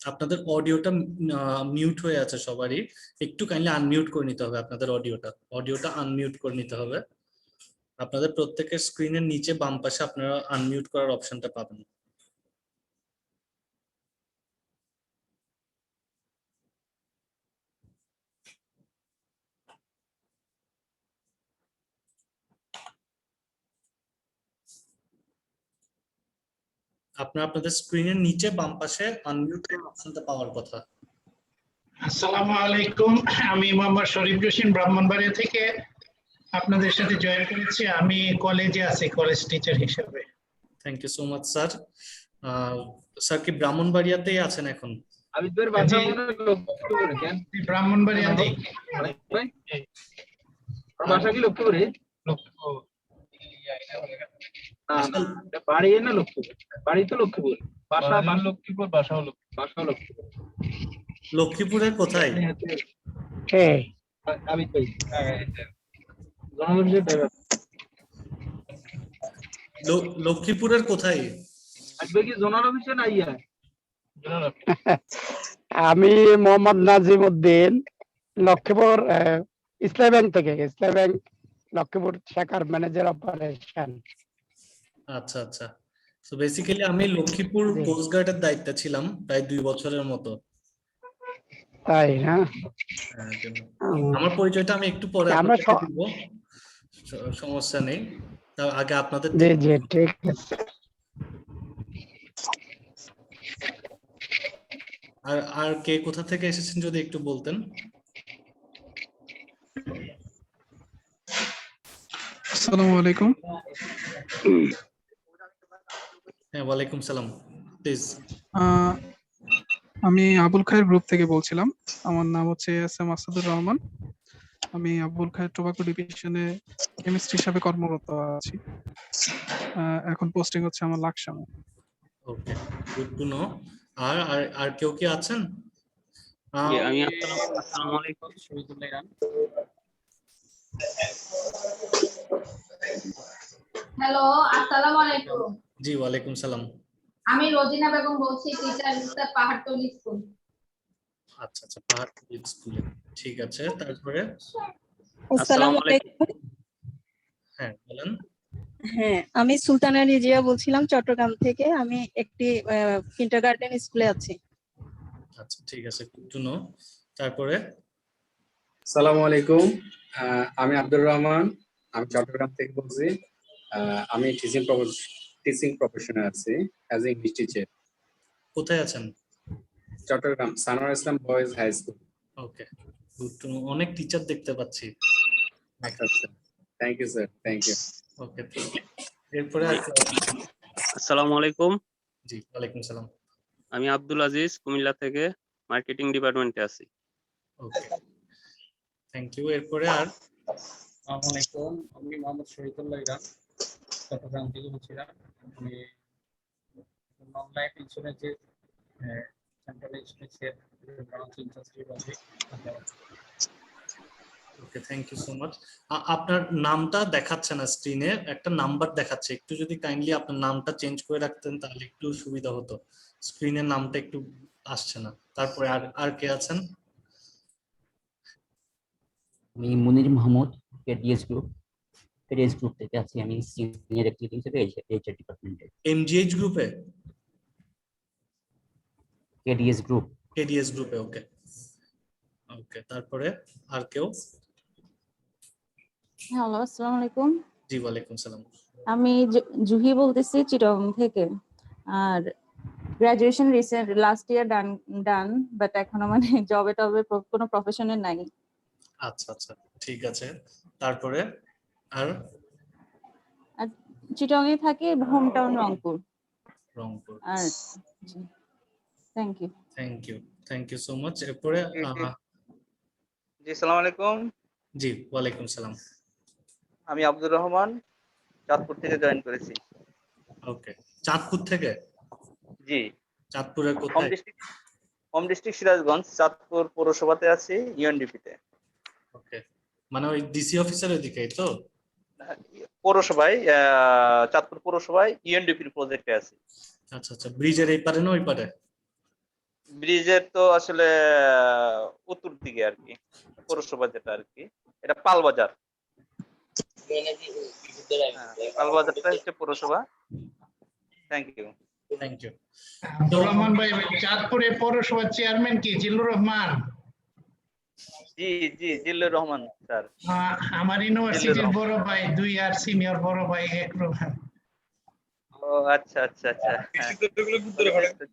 আপনাদের অডিওটা মিউট হয়ে আছে সবারই, একটু কাইন্ডলি আনমিউট করে নিতে হবে। আপনাদের অডিওটা আনমিউট করে নিতে হবে। আপনাদের প্রত্যেকের স্ক্রিনের নিচে বাম পাশে আপনারা আনমিউট করার অপশনটা পাবেন। আপনাদের স্ক্রিনের নিচে বাম পাশে আনমিউট করার অপশনটা পাওয়ার কথা। আসসালামু আলাইকুম, আমি মোহাম্মদ শরীফ জসিম ব্রাহ্মণবাড়িয়া থেকে আপনাদের সাথে জয়েন করেছি। আমি কলেজে আছি, কলেজ টিচার হিসেবে। Thank you so much sir. Sir কি ব্রাহ্মণবাড়িয়াতেই আছেন এখন? আবিদের বাসা মনে লক্ষ্মীপুরে। কেন ব্রাহ্মণবাড়িয়াতেই। বাসা কি লক্ষ্মীপুরে? বাড়ি না লক্ষ্মীপুর? বাড়ি তো লক্ষ্মীপুর, বাসা লক্ষ্মীপুর, বাসাও লক্ষ্মীপুর। লক্ষ্মীপুরের কোথায়? হ্যাঁ, আবিদ ভাই জনগণের ড্রাইভার। লক্ষ্মীপুরের কোথায়? আসবে কি জোনাল অফিসে না ইয়া? আমি মোহাম্মদ নাজিম উদ্দিন, লক্ষ্মীপুর ইসলাম ব্যাংক থেকে, ইসলাম ব্যাংক লক্ষ্মীপুর শাখার ম্যানেজার অপারেশন। আচ্ছা আচ্ছা। তো বেসিক্যালি আমি লক্ষ্মীপুর কোস্ট গার্ডের দায়িত্বে ছিলাম প্রায় 2 বছরের মতো। তাই না? আমার পরিচয়টা আমি একটু পরে আমরা আপনাদের দিব, সমস্যা নেই। তার আগে আপনাদের জি জি ঠিক আছে। আর কে কোথা থেকে এসেছেন যদি একটু বলতেন। আসসালামু আলাইকুম। হ্যাঁ, ওয়ালাইকুম সালাম। প্লিজ। আমি আবুল খায়ের গ্রুপ থেকে বলছিলাম। আমার নাম হচ্ছে এস.এম. আসাদুর রহমান। আমি আবুল খায়ের টোবাকো ডিভিশনে কেমিস্ট্রি হিসাবে কর্মরত আছি। এখন পোস্টিং হচ্ছে আমার লাকসামে। ওকে, গুড টু নো। আর কেউ কি আছেন? আমি আসসালামু আলাইকুম, শহীদুল্লাহ ইরান। হ্যালো, আসসালামু আলাইকুম। জি, ওয়ালাইকুম সালাম। আমি রোজিনা বেগম বলছি, টিচার স্যার পাহাড়তলি স্কুল। আচ্ছা আচ্ছা, পাহাড়তলি স্কুলে। ঠিক আছে, তারপরে? আসসালামু আলাইকুম। হ্যাঁ, বলেন। হ্যাঁ, আমি সুলতানা রিজিয়া বলছিলাম চট্টগ্রাম থেকে। আমি একটি কিন্ডারগার্টেন স্কুলে আছি। আচ্ছা, ঠিক আছে, গুড টু নো। তারপরে? আসসালামু আলাইকুম, আমি আব্দুর রহমান, আমি চট্টগ্রাম থেকে বলছি। আমি টিচিং প্রফেশনে আছি অ্যাজ এ ইংলিশ টিচার। কোথায় আছেন? Chittagong Sanowar Islam boys high school. Okay, good to know. অনেক টিচার দেখতে পাচ্ছি। আচ্ছা আচ্ছা, thank you sir, thank you. Okay, এরপরে? আসসালামু আলাইকুম। জি, ওয়ালাইকুম সালাম। আমি আব্দুল আজিজ, কুমিল্লা থেকে মার্কেটিং ডিপার্টমেন্টে আছি। Okay, thank you. এরপরে? আর? আসসালামু আলাইকুম, আমি মোহাম্মদ শহীদুল্লাহ ইরান, চট্টগ্রাম থেকে বলছিলাম। আমি নন লাইফ ইন্স্যুরেন্সের সেন্ট্রাল ইন্স্যুরেন্সের ব্রাঞ্চ ইনচার্জ আছি। Okay, thank you so much. আপনার নামটা দেখাচ্ছে না স্ক্রিনে, একটা নাম্বার দেখাচ্ছে। একটু যদি কাইন্ডলি আপনার নামটা চেঞ্জ করে রাখতেন তাহলে একটু সুবিধা হতো। স্ক্রিনের নামটা একটু আসছে না। তারপরে আর কে আছেন? আমি মুনির মাহমুদ, কেডিএস গ্রুপ থেকে আছি। আমি সিনিয়র এক্সিকিউটিভ হিসেবে এইচআর ডিপার্টমেন্টে। এমজিএইচ গ্রুপে? কেডিএস গ্রুপে। ওকে ওকে, তারপরে আর কেউ? হ্যালো, আসসালামু আলাইকুম। জি, ওয়ালাইকুম সালাম। আমি জুহি বলতেছি চিটং থেকে। আর graduation recent last year done, but এখনো মানে জবে টবে কোনো প্রফেশনে নাই। আচ্ছা আচ্ছা, ঠিক আছে। তারপরে আর? চিটং এ থাকি, হোম টাউন রংপুর। আর থ্যাংক ইউ সো মাচ। এরপরে? জি, আসসালামু আলাইকুম। জি, ওয়ালাইকুম সালাম। আমি আব্দুর রহমান, চাঁদপুর থেকে জয়েন করেছি। ওকে, চাঁদপুর থেকে? জি। চাঁদপুরের কোথায়? হোম ডিস্ট্রিক্ট সিরাজগঞ্জ, চাঁদপুর পৌরসভাতে আছি, ইউএনডিপি তে। ওকে, মানে ওই ডিসি অফিসের ওইদিকেই তো? পৌরসভায়, চাঁদপুর পৌরসভায় ইউএনডিপির প্রজেক্টে আছি। আচ্ছা আচ্ছা, ব্রিজের এই পারে না ওই পারে? ব্রিজের তো আসলে উত্তর দিকে আর কি, পৌরসভা যেটা আর কি, এটা পালবাজার। পালবাজারটা হচ্ছে পৌরসভা। Thank you. Thank you. Abdur Rahman ভাই, চাঁদপুরের পৌরসভার চেয়ারম্যান কি জিল্লুর রহমান? জি জি, জিল্লুর রহমান স্যার। আমার ইউনিভার্সিটির বড় ভাই, 2 ইয়ার সিনিয়র বড় ভাই এক রহমান। ও আচ্ছা আচ্ছা আচ্ছা,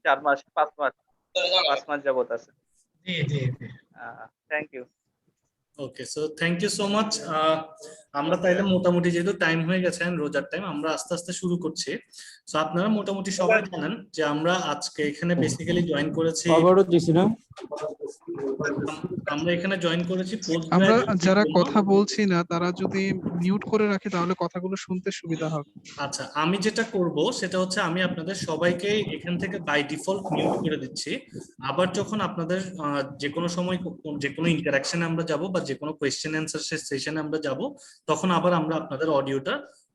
4 মাস 5 মাস যাবত আছে। জি জি জি, thank you. Okay, so thank you so much. আমরা তাইলে মোটামুটি যেহেতু টাইম হয়ে গেছে, রোজার টাইম, আমরা আস্তে আস্তে শুরু করছি। সো আপনারা মোটামুটি সবাই জানেন যে আমরা আজকে এখানে বেসিক্যালি জয়েন করেছি, আমরা এখানে জয়েন করেছি আমরা যারা কথা বলছি না তারা যদি মিউট করে রাখি তাহলে কথাগুলো শুনতে সুবিধা হবে। আচ্ছা, আমি যেটা করব সেটা হচ্ছে আমি আপনাদের সবাইকে এখান থেকে বাই ডিফল্ট মিউট করে দিচ্ছি। আবার যখন আপনাদের যে কোনো সময় যে কোনো ইন্টারাকশনে আমরা যাব বা যে কোনো কোয়েশ্চেন অ্যান্সার সেশনে আমরা যাব, তখন আবার আমরা আপনাদের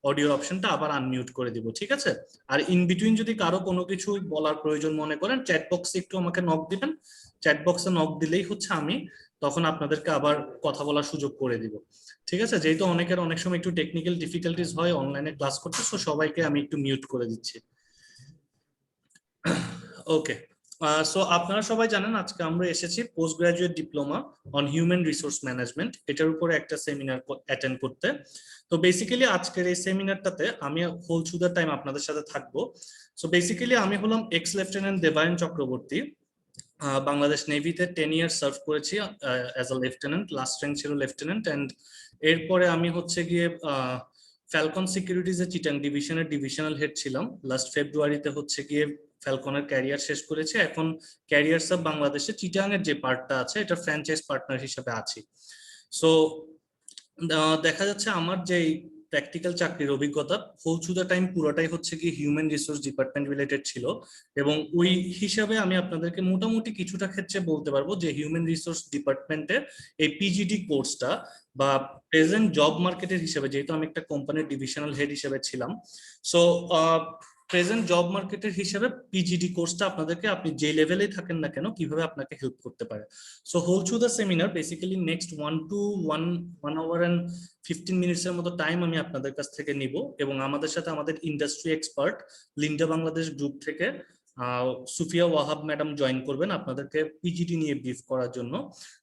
অডিও অপশনটা আবার আনমিউট করে দিব, ঠিক আছে? আর ইন বিটুইন যদি কারো কোনো কিছু বলার প্রয়োজন মনে করেন, চ্যাট বক্সে একটু আমাকে নক দিবেন। চ্যাট বক্সে নক দিলেই হচ্ছে আমি তখন আপনাদেরকে আবার কথা বলার সুযোগ করে দিব, ঠিক আছে? যেহেতু অনেকের অনেক সময় একটু টেকনিক্যাল ডিফিকাল্টিজ হয় অনলাইনে ক্লাস করতে, সো সবাইকে আমি একটু মিউট করে দিচ্ছি। ওকে, সো আপনারা সবাই জানেন আজকে আমরা এসেছি post graduate diploma on human resource management, এটার উপরে একটা সেমিনার অ্যাটেন্ড করতে। তো বেসিক্যালি আজকের এই সেমিনারটাতে আমি হোল থ্রু দ্য টাইম আপনাদের সাথে থাকবো। সো বেসিক্যালি আমি হলাম এক্স লেফটেন্যান্ট দেবায়ন চক্রবর্তী। বাংলাদেশ নেভিতে 10 ইয়ার সার্ভ করেছি as a lieutenant, last rank ছিল লেফটেন্যান্ট। অ্যান্ড এরপরে আমি হচ্ছে গিয়ে ফ্যালকন সিকিউরিটিজ এর চিটাং ডিভিশনের ডিভিশনাল হেড ছিলাম। লাস্ট ফেব্রুয়ারিতে হচ্ছে গিয়ে ফ্যালকনের ক্যারিয়ার শেষ করেছে। এখন ক্যারিয়ার সাব বাংলাদেশে চিটাং এর যে পার্টটা আছে এটা ফ্র্যাঞ্চাইজ পার্টনার হিসেবে আছি। সো দেখা যাচ্ছে আমার যে প্র্যাকটিক্যাল চাকরির অভিজ্ঞতা হোল থ্রু দ্য টাইম পুরোটাই হচ্ছে কি হিউম্যান রিসোর্স ডিপার্টমেন্ট রিলেটেড ছিল, এবং ওই হিসাবে আমি আপনাদেরকে মোটামুটি কিছুটা ক্ষেত্রে বলতে পারবো যে হিউম্যান রিসোর্স ডিপার্টমেন্টের এই পিজিডি কোর্সটা বা প্রেজেন্ট জব মার্কেটের হিসেবে, যেহেতু আমি একটা কোম্পানির ডিভিশনাল হেড হিসেবে ছিলাম, সো প্রেজেন্ট জব মার্কেটের হিসেবে পিজিডি কোর্সটা আপনাদেরকে আপনি যে লেভেলেই থাকেন না কেন কিভাবে আপনাকে হেল্প করতে পারে। So whole through the seminar basically next 1 hour and 15 মিনিটসের মতো টাইম আমি আপনাদের কাছ থেকে নিব, এবং আমাদের সাথে আমাদের industry expert Linda Bangladesh group থেকে সুফিয়া ওয়াহাব ম্যাডাম জয়েন করবেন আপনাদেরকে পিজিডি নিয়ে ব্রিফ করার জন্য।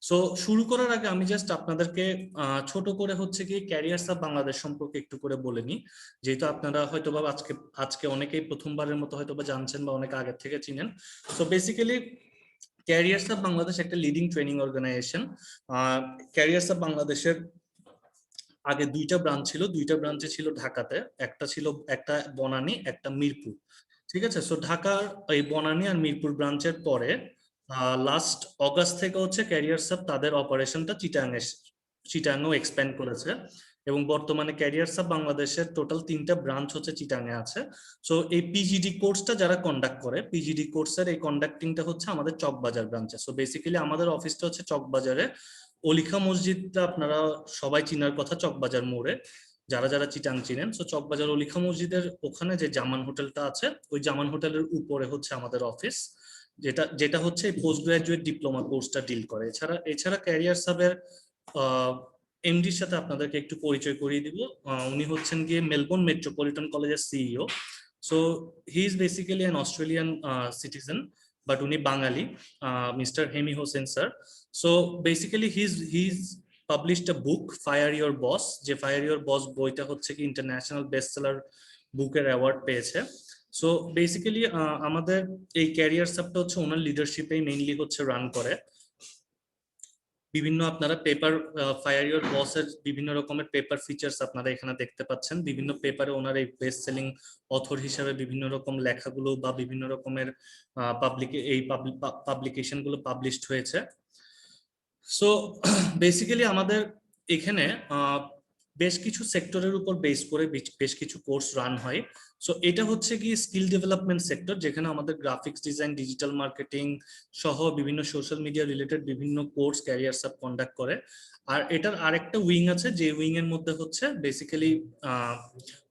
সো শুরু করার আগে আমি জাস্ট আপনাদেরকে ছোট করে হচ্ছে কি ক্যারিয়ার সাব বাংলাদেশ সম্পর্কে একটু করে বলে নিই, যেহেতু আপনারা হয়তোবা আজকে অনেকেই প্রথমবারের মতো হয়তোবা জানছেন বা অনেক আগে থেকে চিনেন। So basically career hub Bangladesh একটা leading training organisation. Career hub বাংলাদেশের আগে 2টা ব্রাঞ্চ ছিল, 2টা ব্রাঞ্চে ছিল ঢাকাতে, একটা বনানী, একটা মিরপুর, ঠিক আছে? সো ঢাকার এই বনানী আর মিরপুর ব্রাঞ্চের পরে লাস্ট অগাস্ট থেকে হচ্ছে ক্যারিয়ার সাব তাদের অপারেশনটা চিটাংও এক্সপ্যান্ড করেছে, এবং বর্তমানে ক্যারিয়ার সাব বাংলাদেশের টোটাল 3টা ব্রাঞ্চ হচ্ছে চিটাংয়ে আছে। সো এই পিজিডি কোর্সটা যারা কন্ডাক্ট করে, পিজিডি কোর্সের এই কন্ডাক্টিংটা হচ্ছে আমাদের চকবাজার ব্রাঞ্চে। সো বেসিক্যালি আমাদের অফিসটা হচ্ছে চকবাজারে, অলিখা মসজিদটা আপনারা সবাই চিনার কথা, চকবাজার মোড়ে যারা যারা চিটাং চিনেন। সো চকবাজার অলিখা মসজিদের ওখানে যে জামান হোটেলটা আছে, ওই জামান হোটেলের উপরে হচ্ছে আমাদের অফিস, যেটা হচ্ছে পোস্ট গ্রাজুয়েট ডিপ্লোমা কোর্সটা ডিল করে। এছাড়া ক্যারিয়ার সাবের এমডির সাথে আপনাদেরকে একটু পরিচয় করিয়ে দিব। উনি হচ্ছেন গিয়ে মেলবোর্ন মেট্রোপলিটন কলেজের CEO. So he is basically an Australian citizen, but উনি Bengali, mister Hemi Hossain sir. So basically he's published a book, Fire Your Boss, যে Fire Your Boss বইটা হচ্ছে কি ইন্টারন্যাশনাল বেস্টসেলার বুকের অ্যাওয়ার্ড পেয়েছে। সো বেসিক্যালি আমাদের এই ক্যারিয়ার সাবটা হচ্ছে ওনার লিডারশিপেই মেইনলি হচ্ছে রান করে। বিভিন্ন আপনারা পেপার, ফায়ার ইউর বসের বিভিন্ন রকমের পেপার ফিচার্স আপনারা এখানে দেখতে পাচ্ছেন। বিভিন্ন পেপারে ওনার এই বেস্ট সেলিং অথর হিসাবে বিভিন্ন রকম লেখাগুলো বা বিভিন্ন রকমের পাবলিকেশনগুলো পাবলিশড হয়েছে। সো বেসিক্যালি আমাদের এখানে বেশ কিছু সেক্টরের উপর বেস করে বেশ কিছু কোর্স রান হয়। সো এটা হচ্ছে কি স্কিল ডেভেলপমেন্ট সেক্টর, যেখানে আমাদের গ্রাফিক্স ডিজাইন, ডিজিটাল মার্কেটিং সহ বিভিন্ন সোশ্যাল মিডিয়া রিলেটেড বিভিন্ন কোর্স ক্যারিয়ার সাব কন্ডাক্ট করে। আর এটার আরেকটা উইং আছে, যে উইং এর মধ্যে হচ্ছে বেসিক্যালি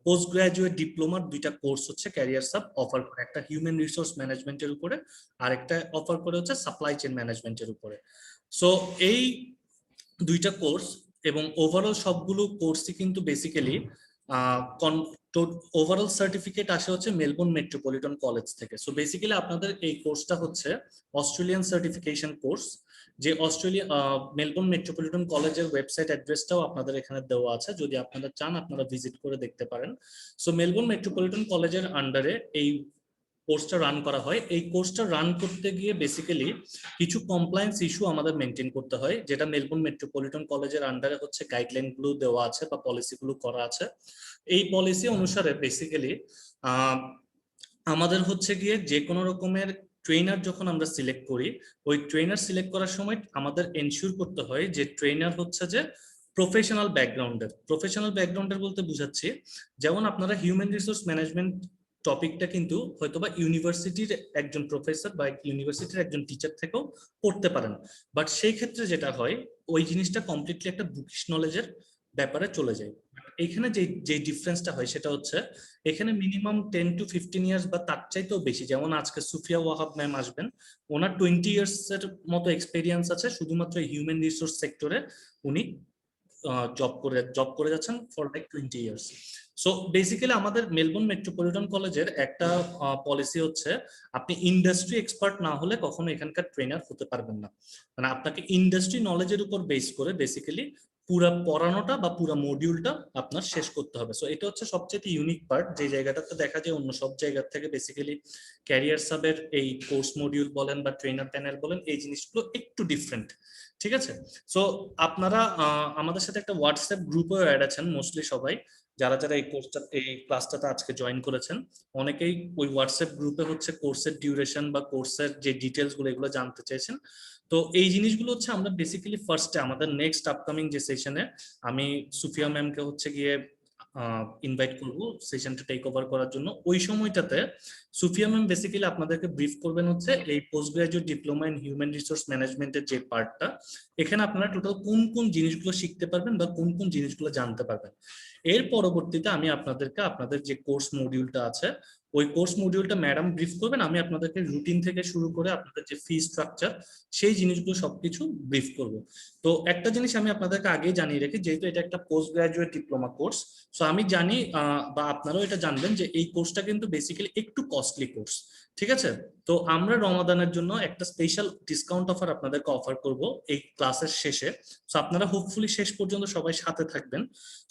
পোস্ট গ্রাজুয়েট ডিপ্লোমার দুইটা কোর্স হচ্ছে ক্যারিয়ার সাব অফার করে, একটা হিউম্যান রিসোর্স ম্যানেজমেন্টের উপরে আর একটা অফার করে হচ্ছে সাপ্লাই চেইন ম্যানেজমেন্টের উপরে। সো এই দুইটা কোর্স এবং ওভারঅল সবগুলো কোর্সই কিন্তু বেসিক্যালি ওভারঅল সার্টিফিকেট আসে হচ্ছে মেলবোর্ন মেট্রোপলিটন কলেজ থেকে। সো বেসিক্যালি আপনাদের এই কোর্সটা হচ্ছে অস্ট্রেলিয়ান সার্টিফিকেশন কোর্স, যে অস্ট্রেলিয়া মেলবোর্ন মেট্রোপলিটন কলেজের ওয়েবসাইট অ্যাড্রেসটাও আপনাদের এখানে দেওয়া আছে, যদি আপনারা চান আপনারা ভিজিট করে দেখতে পারেন। সো মেলবোর্ন মেট্রোপলিটন কলেজের আন্ডারে এই কোর্সটা রান করা হয়। এই কোর্সটা রান করতে গিয়ে বেসিক্যালি কিছু কমপ্লায়েন্স ইস্যু আমাদের মেনটেন করতে হয়, যেটা মেলবোর্ন মেট্রোপলিটন কলেজের আন্ডারে হচ্ছে গাইডলাইন গুলো দেওয়া আছে বা পলিসিগুলো করা আছে। এই পলিসি অনুসারে বেসিক্যালি আমাদের হচ্ছে গিয়ে যে কোনো রকমের ট্রেনার যখন আমরা সিলেক্ট করি, ওই ট্রেনার সিলেক্ট করার সময় আমাদের এনশিওর করতে হয় যে ট্রেনার হচ্ছে যে প্রফেশনাল ব্যাকগ্রাউন্ডের বলতে বুঝাচ্ছি, যেমন আপনারা হিউম্যান রিসোর্স ম্যানেজমেন্ট টপিকটা কিন্তু হয়তোবা ইউনিভার্সিটির একজন প্রফেসর বা ইউনিভার্সিটির একজন টিচার থেকেও পড়তে পারেন, বাট সেই ক্ষেত্রে যেটা হয় ওই জিনিসটা কমপ্লিটলি একটা বুকিশ নলেজের ব্যাপারে চলে যায়। এখানে যে ডিফারেন্সটা হয় সেটা হচ্ছে এখানে মিনিমাম 10 to 15 ইয়ার্স বা তার চাইতেও বেশি, যেমন আজকে সুফিয়া ওয়াহাব ম্যাম আসবেন, ওনার 20 ইয়ার্স এর মতো এক্সপেরিয়েন্স আছে শুধুমাত্র হিউম্যান রিসোর্স সেক্টরে। উনি জব করে যাচ্ছেন for like 20 years. So basically আমাদের মেলবোর্ন মেট্রোপলিটন কলেজের একটা পলিসি হচ্ছে আপনি ইন্ডাস্ট্রি এক্সপার্ট না হলে কখনো এখানকার ট্রেনার হতে পারবেন না। মানে আপনাকে ইন্ডাস্ট্রি নলেজের উপর বেস করে বেসিক্যালি পুরা পড়ানোটা বা পুরা মডিউলটা আপনার শেষ করতে হবে। সো এটা হচ্ছে সবচেয়ে ইউনিক পার্ট, যে জায়গাটাতে দেখা যায় অন্য সব জায়গা থেকে বেসিক্যালি ক্যারিয়ার সাবের এই কোর্স মডিউল বলেন বা ট্রেনার প্যানেল বলেন, এই জিনিসগুলো একটু ডিফারেন্ট। ঠিক আছে, সো আপনারা আমাদের সাথে একটা হোয়াটসঅ্যাপ গ্রুপেও অ্যাড আছেন, মোস্টলি সবাই যারা যারা এই ক্লাসটাতে আজকে জয়েন করেছেন, অনেকেই ওই হোয়াটসঅ্যাপ গ্রুপে হচ্ছে কোর্সের ডিউরেশন বা কোর্সের যে ডিটেলস গুলো এগুলো জানতে চাইছেন। তো এই জিনিসগুলো হচ্ছে আমরা বেসিক্যালি ফার্স্টে আমাদের নেক্সট আপকামিং যে সেশনে আমি সুফিয়া ম্যামকে হচ্ছে গিয়ে ইনভাইট করব সেশনটা টেক ওভার করার জন্য। ওই সময়টাতে সুফিয়া ম্যাম বেসিক্যালি আপনাদেরকে ব্রিফ করবেন হচ্ছে এই post graduate diploma in human resource ম্যানেজমেন্টের যে পার্টটা, এখানে আপনারা টোটাল কোন কোন জিনিসগুলো শিখতে পারবেন বা কোন কোন জিনিসগুলো জানতে পারবেন। এর পরবর্তীতে আমি আপনাদেরকে আপনাদের যে কোর্স মডিউলটা আছে ওই কোর্স মডিউলটা ম্যাডাম ব্রিফ করবেন, আমি আপনাদেরকে রুটিন থেকে শুরু করে আপনাদের যে ফি স্ট্রাকচার সেই জিনিসগুলো সবকিছু ব্রিফ করব। তো একটা জিনিস আমি আপনাদেরকে আগেই জানিয়ে রাখি, যেহেতু এটা একটা post graduate diploma course, so আমি জানি বা আপনারাও এটা জানবেন যে এই কোর্সটা কিন্তু বেসিক্যালি একটু কস্টলি কোর্স। ঠিক আছে, তো আমরা রমাদানের জন্য একটা স্পেশাল ডিসকাউন্ট অফার আপনাদেরকে অফার করব এই ক্লাসের শেষে। সো আপনারা হোপফুলি শেষ পর্যন্ত সবাই সাথে থাকবেন।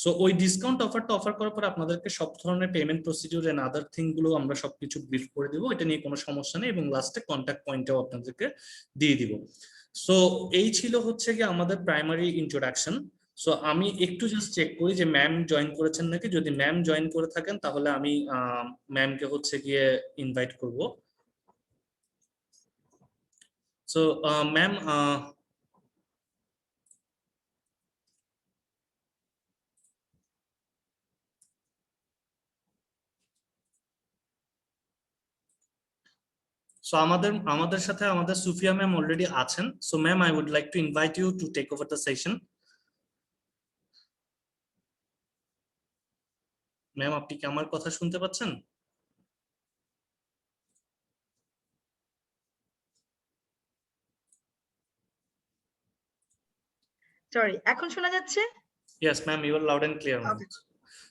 সো ওই ডিসকাউন্ট অফারটা অফার করার পর আপনাদেরকে সব ধরনের payment procedure and other thing গুলো আমরা সবকিছু ব্রিফ করে দিব, এটা নিয়ে কোনো সমস্যা নেই, এবং লাস্টে কন্ট্যাক্ট পয়েন্টটাও আপনাদেরকে দিয়ে দিব। সো এই ছিল হচ্ছে কি আমাদের প্রাইমারি ইন্ট্রোডাকশন। সো আমি একটু জাস্ট চেক করি যে ম্যাম জয়েন করেছেন নাকি। যদি ম্যাম জয়েন করে থাকেন তাহলে আমি ম্যামকে হচ্ছে গিয়ে ইনভাইট করব। সো ম্যাম সো আমাদের সাথে আমাদের সুফিয়া ম্যাম অলরেডি আছেন। So ma'am, I would like to invite you to take over the session. Ma'am, আপনি কি আমার কথা শুনতে পাচ্ছেন? সরি, এখন শোনা যাচ্ছে? Yes ma'am, you are loud and clear ma'am.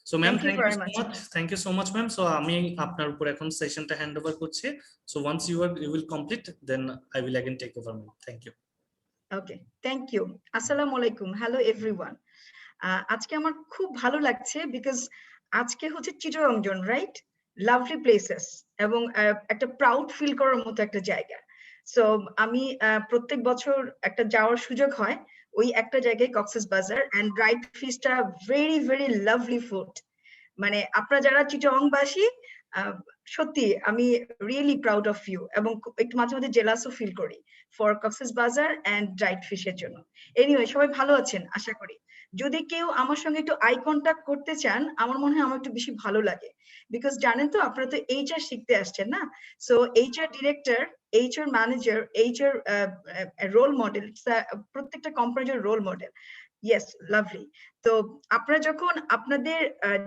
So ma'am, thank you so much. Thank you so much ma'am. So আমি আপনার উপর এখন সেশনটা হ্যান্ড ওভার করছি। So once you will complete, then I will again take over ma'am. Thank you. Okay, thank you. Assalamu alaikum. Hello everyone. আজকে আমার খুব ভালো লাগছে বিকজ আজকে হচ্ছে Chittagong zone, right? Lovely places এবং একটা প্রাউড ফিল করার মতো একটা জায়গা। সো আমি প্রত্যেক বছর একটা যাওয়ার সুযোগ হয় ওই একটা জায়গায়, কক্সেস বাজার, এন্ড রাইট ফিশটা ভেরি ভেরি লাভলি ফুড। মানে আপনারা যারা চিটাগংবাসী সত্যি আমি রিয়েলি প্রাউড অফ ইউ এবং একটু মাঝে মাঝে জেলাসও ফিল করি ফর কক্সবাজার এন্ড ড্রাইড ফিশের জন্য। এনিওয়ে সবাই ভালো আছেন আশা করি। যদি কেউ আমার সঙ্গে একটু আই কন্টাক্ট করতে চান আমার মনে হয় আমার একটু বেশি ভালো লাগে, বিকজ জানেন তো আপনারা তো এইচআর শিখতে আসছেন না, সো HR director, HR manager, HR role model, প্রত্যেকটা কোম্পানির রোল মডেল। Yes, lovely. তো আপনারা যখন আপনাদের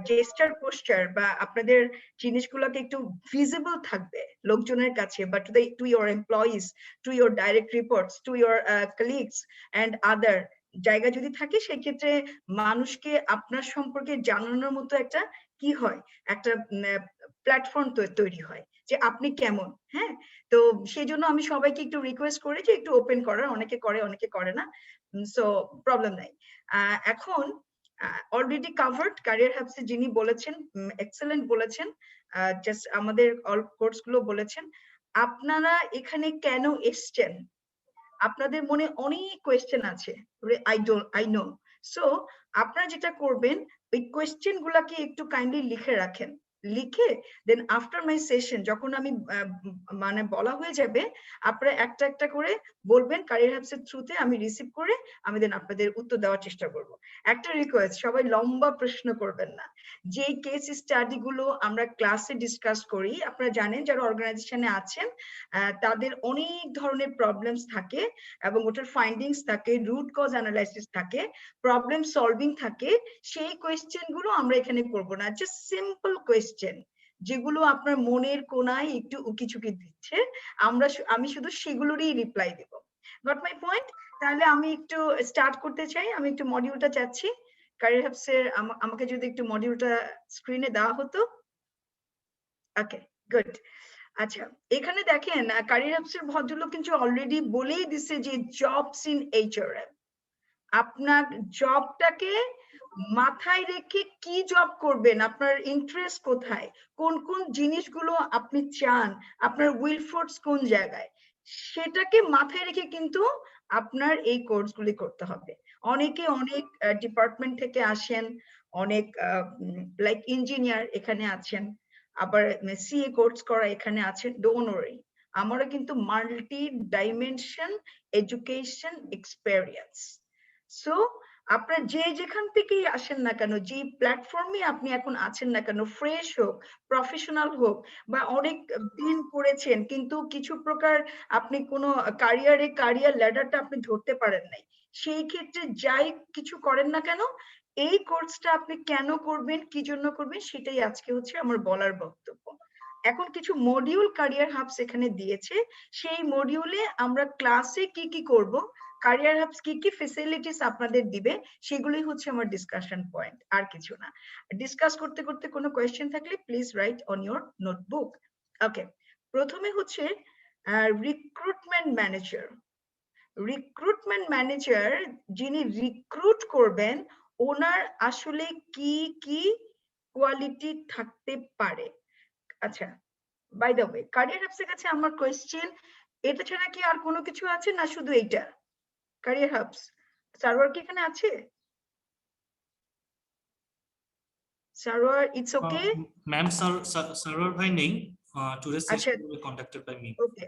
জেস্টার পোস্টার বা আপনাদের জিনিসগুলোকে একটু ভিজিবল থাকবে লোকজনের কাছে, বা to your employees, to your direct reports, to your colleagues and other জায়গা যদি থাকে, সেক্ষেত্রে মানুষকে আপনার সম্পর্কে জানানোর মতো একটা কি হয়, একটা প্ল্যাটফর্ম তৈরি হয় যে আপনি কেমন। হ্যাঁ, তো সেই জন্য আমি সবাইকে একটু রিকোয়েস্ট করি যে একটু ওপেন করার, অনেকে করে অনেকে করে না, সো প্রবলেম নাই। এখন অলরেডি কাভার্ড ক্যারিয়ার হাবসে যিনি বলেছেন, এক্সেলেন্ট বলেছেন, জাস্ট আমাদের অল কোর্স গুলো বলেছেন। আপনারা এখানে কেন এসছেন, আপনাদের মনে অনেক কোয়েশ্চেন আছে, আই নো। সো আপনারা যেটা করবেন, ওই কোয়েশ্চেন গুলাকে একটু কাইন্ডলি লিখে রাখেন, লিখে দেন আফটার মাই সেশন যখন আমি মানে বলা হয়ে যাবে, আপনারা একটা একটা করে বলবেন ক্যারিয়ার হাবসের থ্রুতে, আমি রিসিভ করে আমি দেন আপনাদের উত্তর দেওয়ার চেষ্টা করব। একটা রিকোয়েস্ট, সবাই লম্বা প্রশ্ন করবেন না। যে কেস স্টাডি গুলো আমরা ক্লাসে ডিসকাস করি, আপনারা জানেন যারা অর্গানাইজেশনে আছেন তাদের অনেক ধরনের প্রবলেমস থাকে এবং ওটার ফাইন্ডিংস থাকে, রুট কজ অ্যানালাইসিস থাকে, প্রবলেম সলভিং থাকে। সেই কোয়েশ্চেন গুলো আমরা এখানে করব না, জাস্ট সিম্পল কোয়েশ্চেন যেগুলো আপনার মনের কোনায় একটু উকিঝুঁকি দিচ্ছে, আমি শুধু সেগুলোরই রিপ্লাই দেব। Got my point? তাহলে আমি একটু স্টার্ট করতে চাই, আমি একটু মডিউলটা চাচ্ছি। ক্যারিয়ার হাবসের আমাকে যদি একটু মডিউলটা স্ক্রিনে দেওয়া হতো। ওকে, গুড। আচ্ছা, এখানে দেখেন ক্যারিয়ার হাবসের ভদ্রলোক কিন্তু অলরেডি বলেই দিছে যে জবস ইন এইচআরএম। আপনার জবটাকে মাথায় রেখে কি জব করবেন, আপনার ইন্টারেস্ট কোথায়, কোন কোন জিনিসগুলো আপনি চান, আপনার উইল ফোর্স কোন জায়গায়, সেটাকে মাথায় রেখে কিন্তু আপনার এই কোর্সগুলি করতে হবে। অনেকে অনেক ডিপার্টমেন্ট থেকে আসেন, অনেক লাইক ইঞ্জিনিয়ার এখানে আছেন, আবার সিএ কোর্স করা এখানে আছেন। ডোন্ট ওয়ারি, আমরা কিন্তু multi dimension education experience. So আপনার যেখান থেকেই আসেন না কেন, যে প্ল্যাটফর্মে আপনি এখন আছেন না কেন, ফ্রেশ হোক, প্রফেশনাল হোক, বা অনেক দিন করেছেন কিন্তু কিছু প্রকার আপনি কোনো ক্যারিয়ার ল্যাডারটা আপনি ধরতে পারেন নাই, সেই ক্ষেত্রে যাই কিছু করেন না কেন, এই কোর্সটা আপনি কেন করবেন, কি জন্য করবেন, সেটাই আজকে হচ্ছে আমার বলার বক্তব্য। এখন কিছু মডিউল ক্যারিয়ার হাবস এখানে দিয়েছে, সেই মডিউলে আমরা ক্লাসে কি কি করব, ক্যারিয়ার হাবস কি কি ফ্যাসিলিটিস আপনাদের দিবে, সেগুলোই হচ্ছে আমার ডিসকাশন পয়েন্ট, আর কিছু না। ডিসকাস করতে করতে কোনো কোয়েশ্চেন থাকলে please write on your notebook. Okay, প্রথমে হচ্ছে রিক্রুটমেন্ট ম্যানেজার। রিক্রুটমেন্ট ম্যানেজার যিনি রিক্রুট করবেন, ওনার আসলে কি কি কোয়ালিটি থাকতে পারে। আচ্ছা, বাই দ্য ওয়ে, ক্যারিয়ার হাবসের কাছে আমার কোয়েশ্চেন, এটা ছাড়া কি আর কোনো কিছু আছে না শুধু এইটা? ক্যারিয়ার হাবস সার্ভার কি এখানে আছে? Server, it's okay. Ma'am server ভাই নেই, টুডেস আচ্ছা, session will conducted by me. Okay,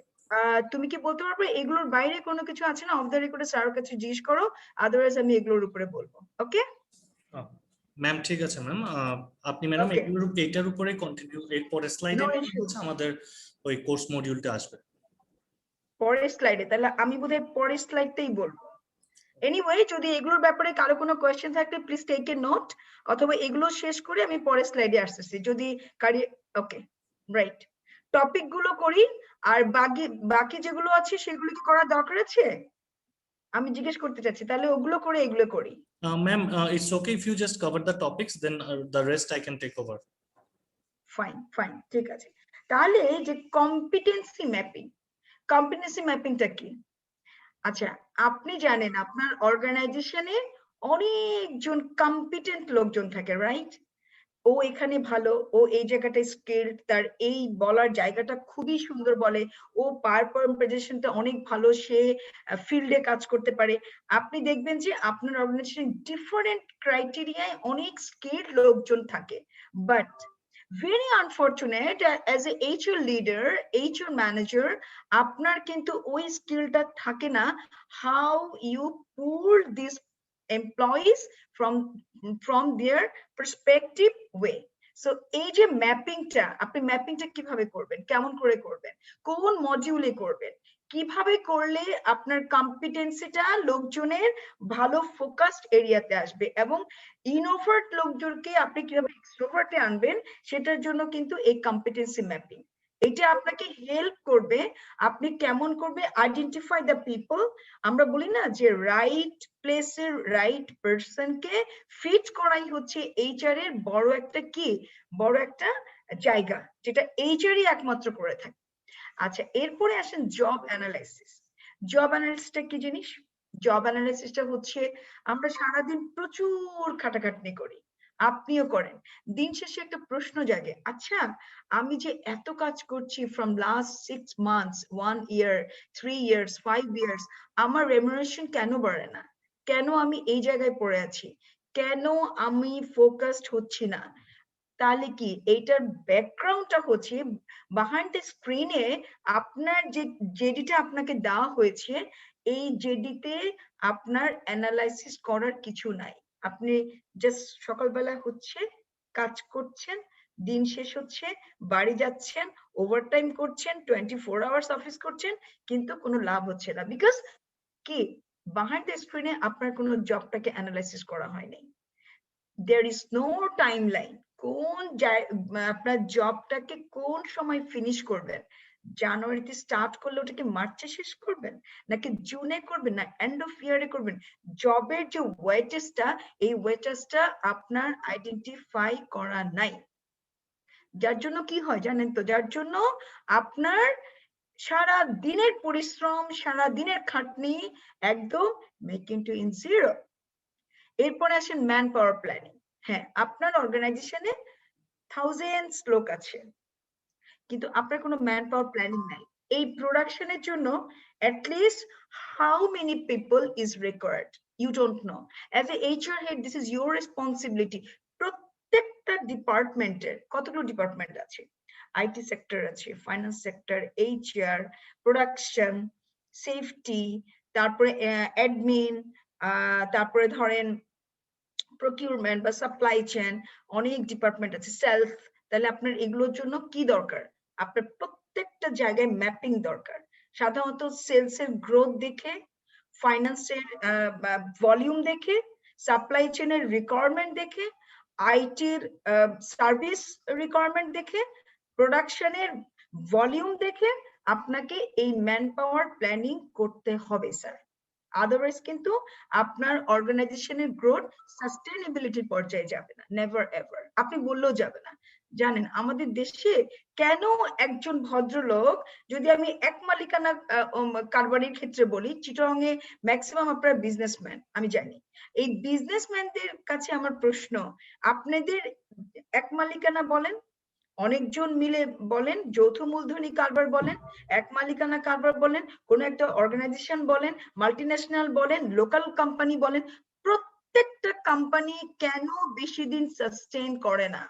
তুমি কি বলতে পারবে এগুলোর বাইরে কোনো কিছু আছে না? অফ দ্য রেকর্ডে স্যারের কাছে জিজ্ঞেস করো, আদারওয়াইজ আমি এগুলোর উপরে বলবো। ওকে ম্যাম, ঠিক আছে ম্যাম, আপনি ম্যাডাম Okay. এইটার উপরে কন্টিনিউ, এর পরের স্লাইডে No issue. আমাদের ওই কোর্স মডিউলটা আসবে। পরের স্লাইডে? তাহলে আমি বোধহয় পরের স্লাইডটাই বলবো। এনিওয়ে, যদি এগুলোর ব্যাপারে কারো কোনো কোয়েশ্চেন থাকলে প্লিজ টেক এ নোট, অথবা এগুলো শেষ করে আমি পরের স্লাইডে আসতেছি যদি ওকে, রাইট। টপিক গুলো করি, আর বাকি যেগুলো আছে সেগুলো কি করার দরকার আছে আমি জিজ্ঞেস করতে চাচ্ছি, তাহলে ওগুলো করে এগুলো করি। Ma'am, it's okay if you just cover the topics, then the rest I can take over. Fine, ঠিক আছে। তাহলে যে কম্পিটেন্সি ম্যাপিংটা কি? আচ্ছা, আপনি জানেন আপনার অর্গানাইজেশনে অনেকজন কম্পিটেন্ট লোকজন থাকে, রাইট? ও এখানে ভালো, ও এই জায়গাটায় স্কিল, তার এই বলার জায়গাটা খুবই সুন্দর বলে, ও পাওয়ার প্রেজেন্টেশনটা অনেক ভালো, সে ফিল্ডে কাজ করতে পারে। আপনি দেখবেন যে আপনার অর্গানাইজেশন ডিফারেন্ট ক্রাইটেরিয়ায় অনেক স্কিল লোকজন থাকে, but very unfortunate as a HR leader, HR manager, আপনার কিন্তু ওই স্কিলটা থাকে না how you pull these employees from their perspective way. So এই যে ম্যাপিংটা, আপনি ম্যাপিংটা কিভাবে করবেন, কেমন করে করবেন, কোন মডিউলে করবেন, কিভাবে করলে আপনার কম্পিটেন্সিটা লোকজনের ভালো ফোকাসড এরিয়াতে আসবে, এবং ইনোভার্ট লোকজনকে আপনি কিভাবে এক্সট্রোভার্টে আনবেন, সেটার জন্য কিন্তু এই কম্পিটেন্সি ম্যাপিং এটা আপনাকে হেল্প করবে। আপনি কেমন করবে আইডেন্টিফাই দ্য পিপল, আমরা বলি না যে রাইট প্লেসের রাইট পারসনকে ফিট করাই হচ্ছে এইচআর এর বড় একটা কি, বড় একটা জায়গা, যেটা এইচআরই একমাত্র করে থাকে। আচ্ছা, এরপরে আসেন জব অ্যানালাইসিস। জব অ্যানালাইসিসটা কি জিনিস? জব অ্যানালাইসিসটা হচ্ছে আমরা সারাদিন প্রচুর খাটাখাটনি করি, আপনিও করেন, দিন শেষে একটা প্রশ্ন জাগে, আচ্ছা আমি যে এত কাজ করছি from last 6 months, 1 year, 3 years, 5 years, আমার রেমুনারেশন কেন বাড়ে না, কেন আমি এই জায়গায় পড়ে আছি, কেন আমি ফোকাসড হচ্ছি না? তাহলে কি এইটার ব্যাকগ্রাউন্ডটা হচ্ছে বিহাইন্ড দ্য স্ক্রিনে আপনার যে জেডিটা আপনাকে দেওয়া হয়েছে, এই জেডিতে আপনার অ্যানালাইসিস করার কিছু নাই। আপনি জাস্ট সকালবেলা হচ্ছে কাজ করছেন, দিন শেষ হচ্ছে বাড়ি যাচ্ছেন, ওভারটাইম করছেন, 24 আওয়ার্স অফিস করছেন, কিন্তু কোনো লাভ হচ্ছে না, বিকজ কি বিহাইন্ড দ্য স্ক্রিনে আপনার কোনো জবটাকে অ্যানালাইসিস করা হয়নি। there is no timeline, কোন আপনার জবটাকে কোন সময় ফিনিশ করবেন, জানুয়ারিতে স্টার্ট করলে ওটাকে মার্চে শেষ করবেন, নাকি জুনে করবেন, না এন্ড অফ ইয়ারে করবেন, জবের যে ওয়েটেজটা, এই ওয়েটেজটা আপনার আইডেন্টিফাই করা নাই। যার জন্য কি হয় জানেন তো, যার জন্য আপনার সারা দিনের পরিশ্রম, সারা দিনের খাটনি একদম মেকিং টু ইন জিরো। এরপরে আসেন ম্যান পাওয়ার প্ল্যানিং। হ্যাঁ, আপনার অর্গানাইজেশনে থাউজেন্ডস লোক আছে, কিন্তু আপনার কোনো ম্যান পাওয়ার প্ল্যানিং নাই। এই প্রোডাকশনের জন্য at least how many people is required you don't know. As a HR head this is your responsibility. প্রত্যেকটা ডিপার্টমেন্টের কতগুলো ডিপার্টমেন্ট আছে, আইটি সেক্টর আছে, finance sector, HR, production, safety, তারপরে অ্যাডমিন, তারপরে ধরেন প্রকিউরমেন্ট বা সাপ্লাই চেইন, অনেক ডিপার্টমেন্ট আছে, সেলফ। তাহলে আপনার এগুলোর জন্য কি দরকার, আপনার প্রত্যেকটা জায়গায় ম্যাপিং দরকার। সাধারণত সেলস এর গ্রোথ দেখে, ফাইন্যান্সের ভলিউম দেখে, সাপ্লাই চেইনের রিকোয়ারমেন্ট দেখে, আইটির সার্ভিস রিকোয়ারমেন্ট দেখে, প্রোডাকশনের ভলিউম দেখে আপনাকে এই ম্যান পাওয়ার প্ল্যানিং করতে হবে স্যার। আদারওয়াইজ কিন্তু আপনার অর্গানাইজেশনের গ্রোথ সাস্টেইনেবিলিটির পর্যায়ে যাবে না, নেভার এভার। আপনি বললেও যাবে না। জানেন আমাদের দেশে কেন একজন ভদ্রলোক, যদি আমি এক মালিকানা কারবারির ক্ষেত্রে বলি, চিটাগং এ ম্যাক্সিমাম আপনারা বিজনেসম্যান, আমি জানি। এই বিজনেসম্যানদের কাছে আমার প্রশ্ন, আপনাদের এক মালিকানা বলেন, অনেকজন মিলে বলেন, যৌথ মূলধনী কারবার বলেন, এক মালিকানা কারবার বলেন, কোন একটা অর্গানাইজেশন বলেন, মাল্টিন্যাশনাল বলেন, লোকাল কোম্পানি বলেন, প্রত্যেকটা কোম্পানি কেন বেশি দিন সাস্টেইন করে না?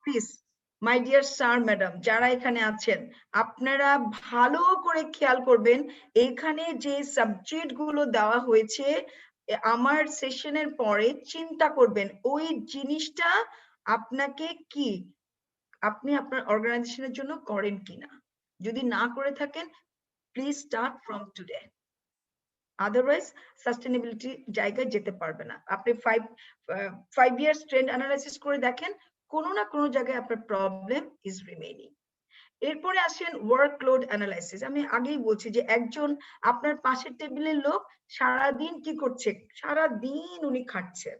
Please my dear sir madam যারা এখানে আছেন, আপনারা ভালো করে খেয়াল করবেন, এখানে যে সাবজেক্ট গুলো দেওয়া হয়েছে আমার সেশনের পরে চিন্তা করবেন ওই জিনিসটা আপনাকে কি আপনি আপনার অর্গানাইজেশনের জন্য করেন কিনা। যদি না করে থাকেন, please start from today, otherwise sustainability জায়গায় যেতে পারবে না। আপনি 5 ইয়ার্স ট্রেন্ড অ্যানালাইসিস করে দেখেন, কোনো না কোনো জায়গায় আপনার প্রবলেম ইজ রিমেইনিং। এরপরে আসেন ওয়ার্কলোড অ্যানালাইসিস। আমি আগেই বলছি যে একজন আপনার পাশের টেবিলের লোক সারাদিন কি করছে, সারাদিন উনি খাটছে,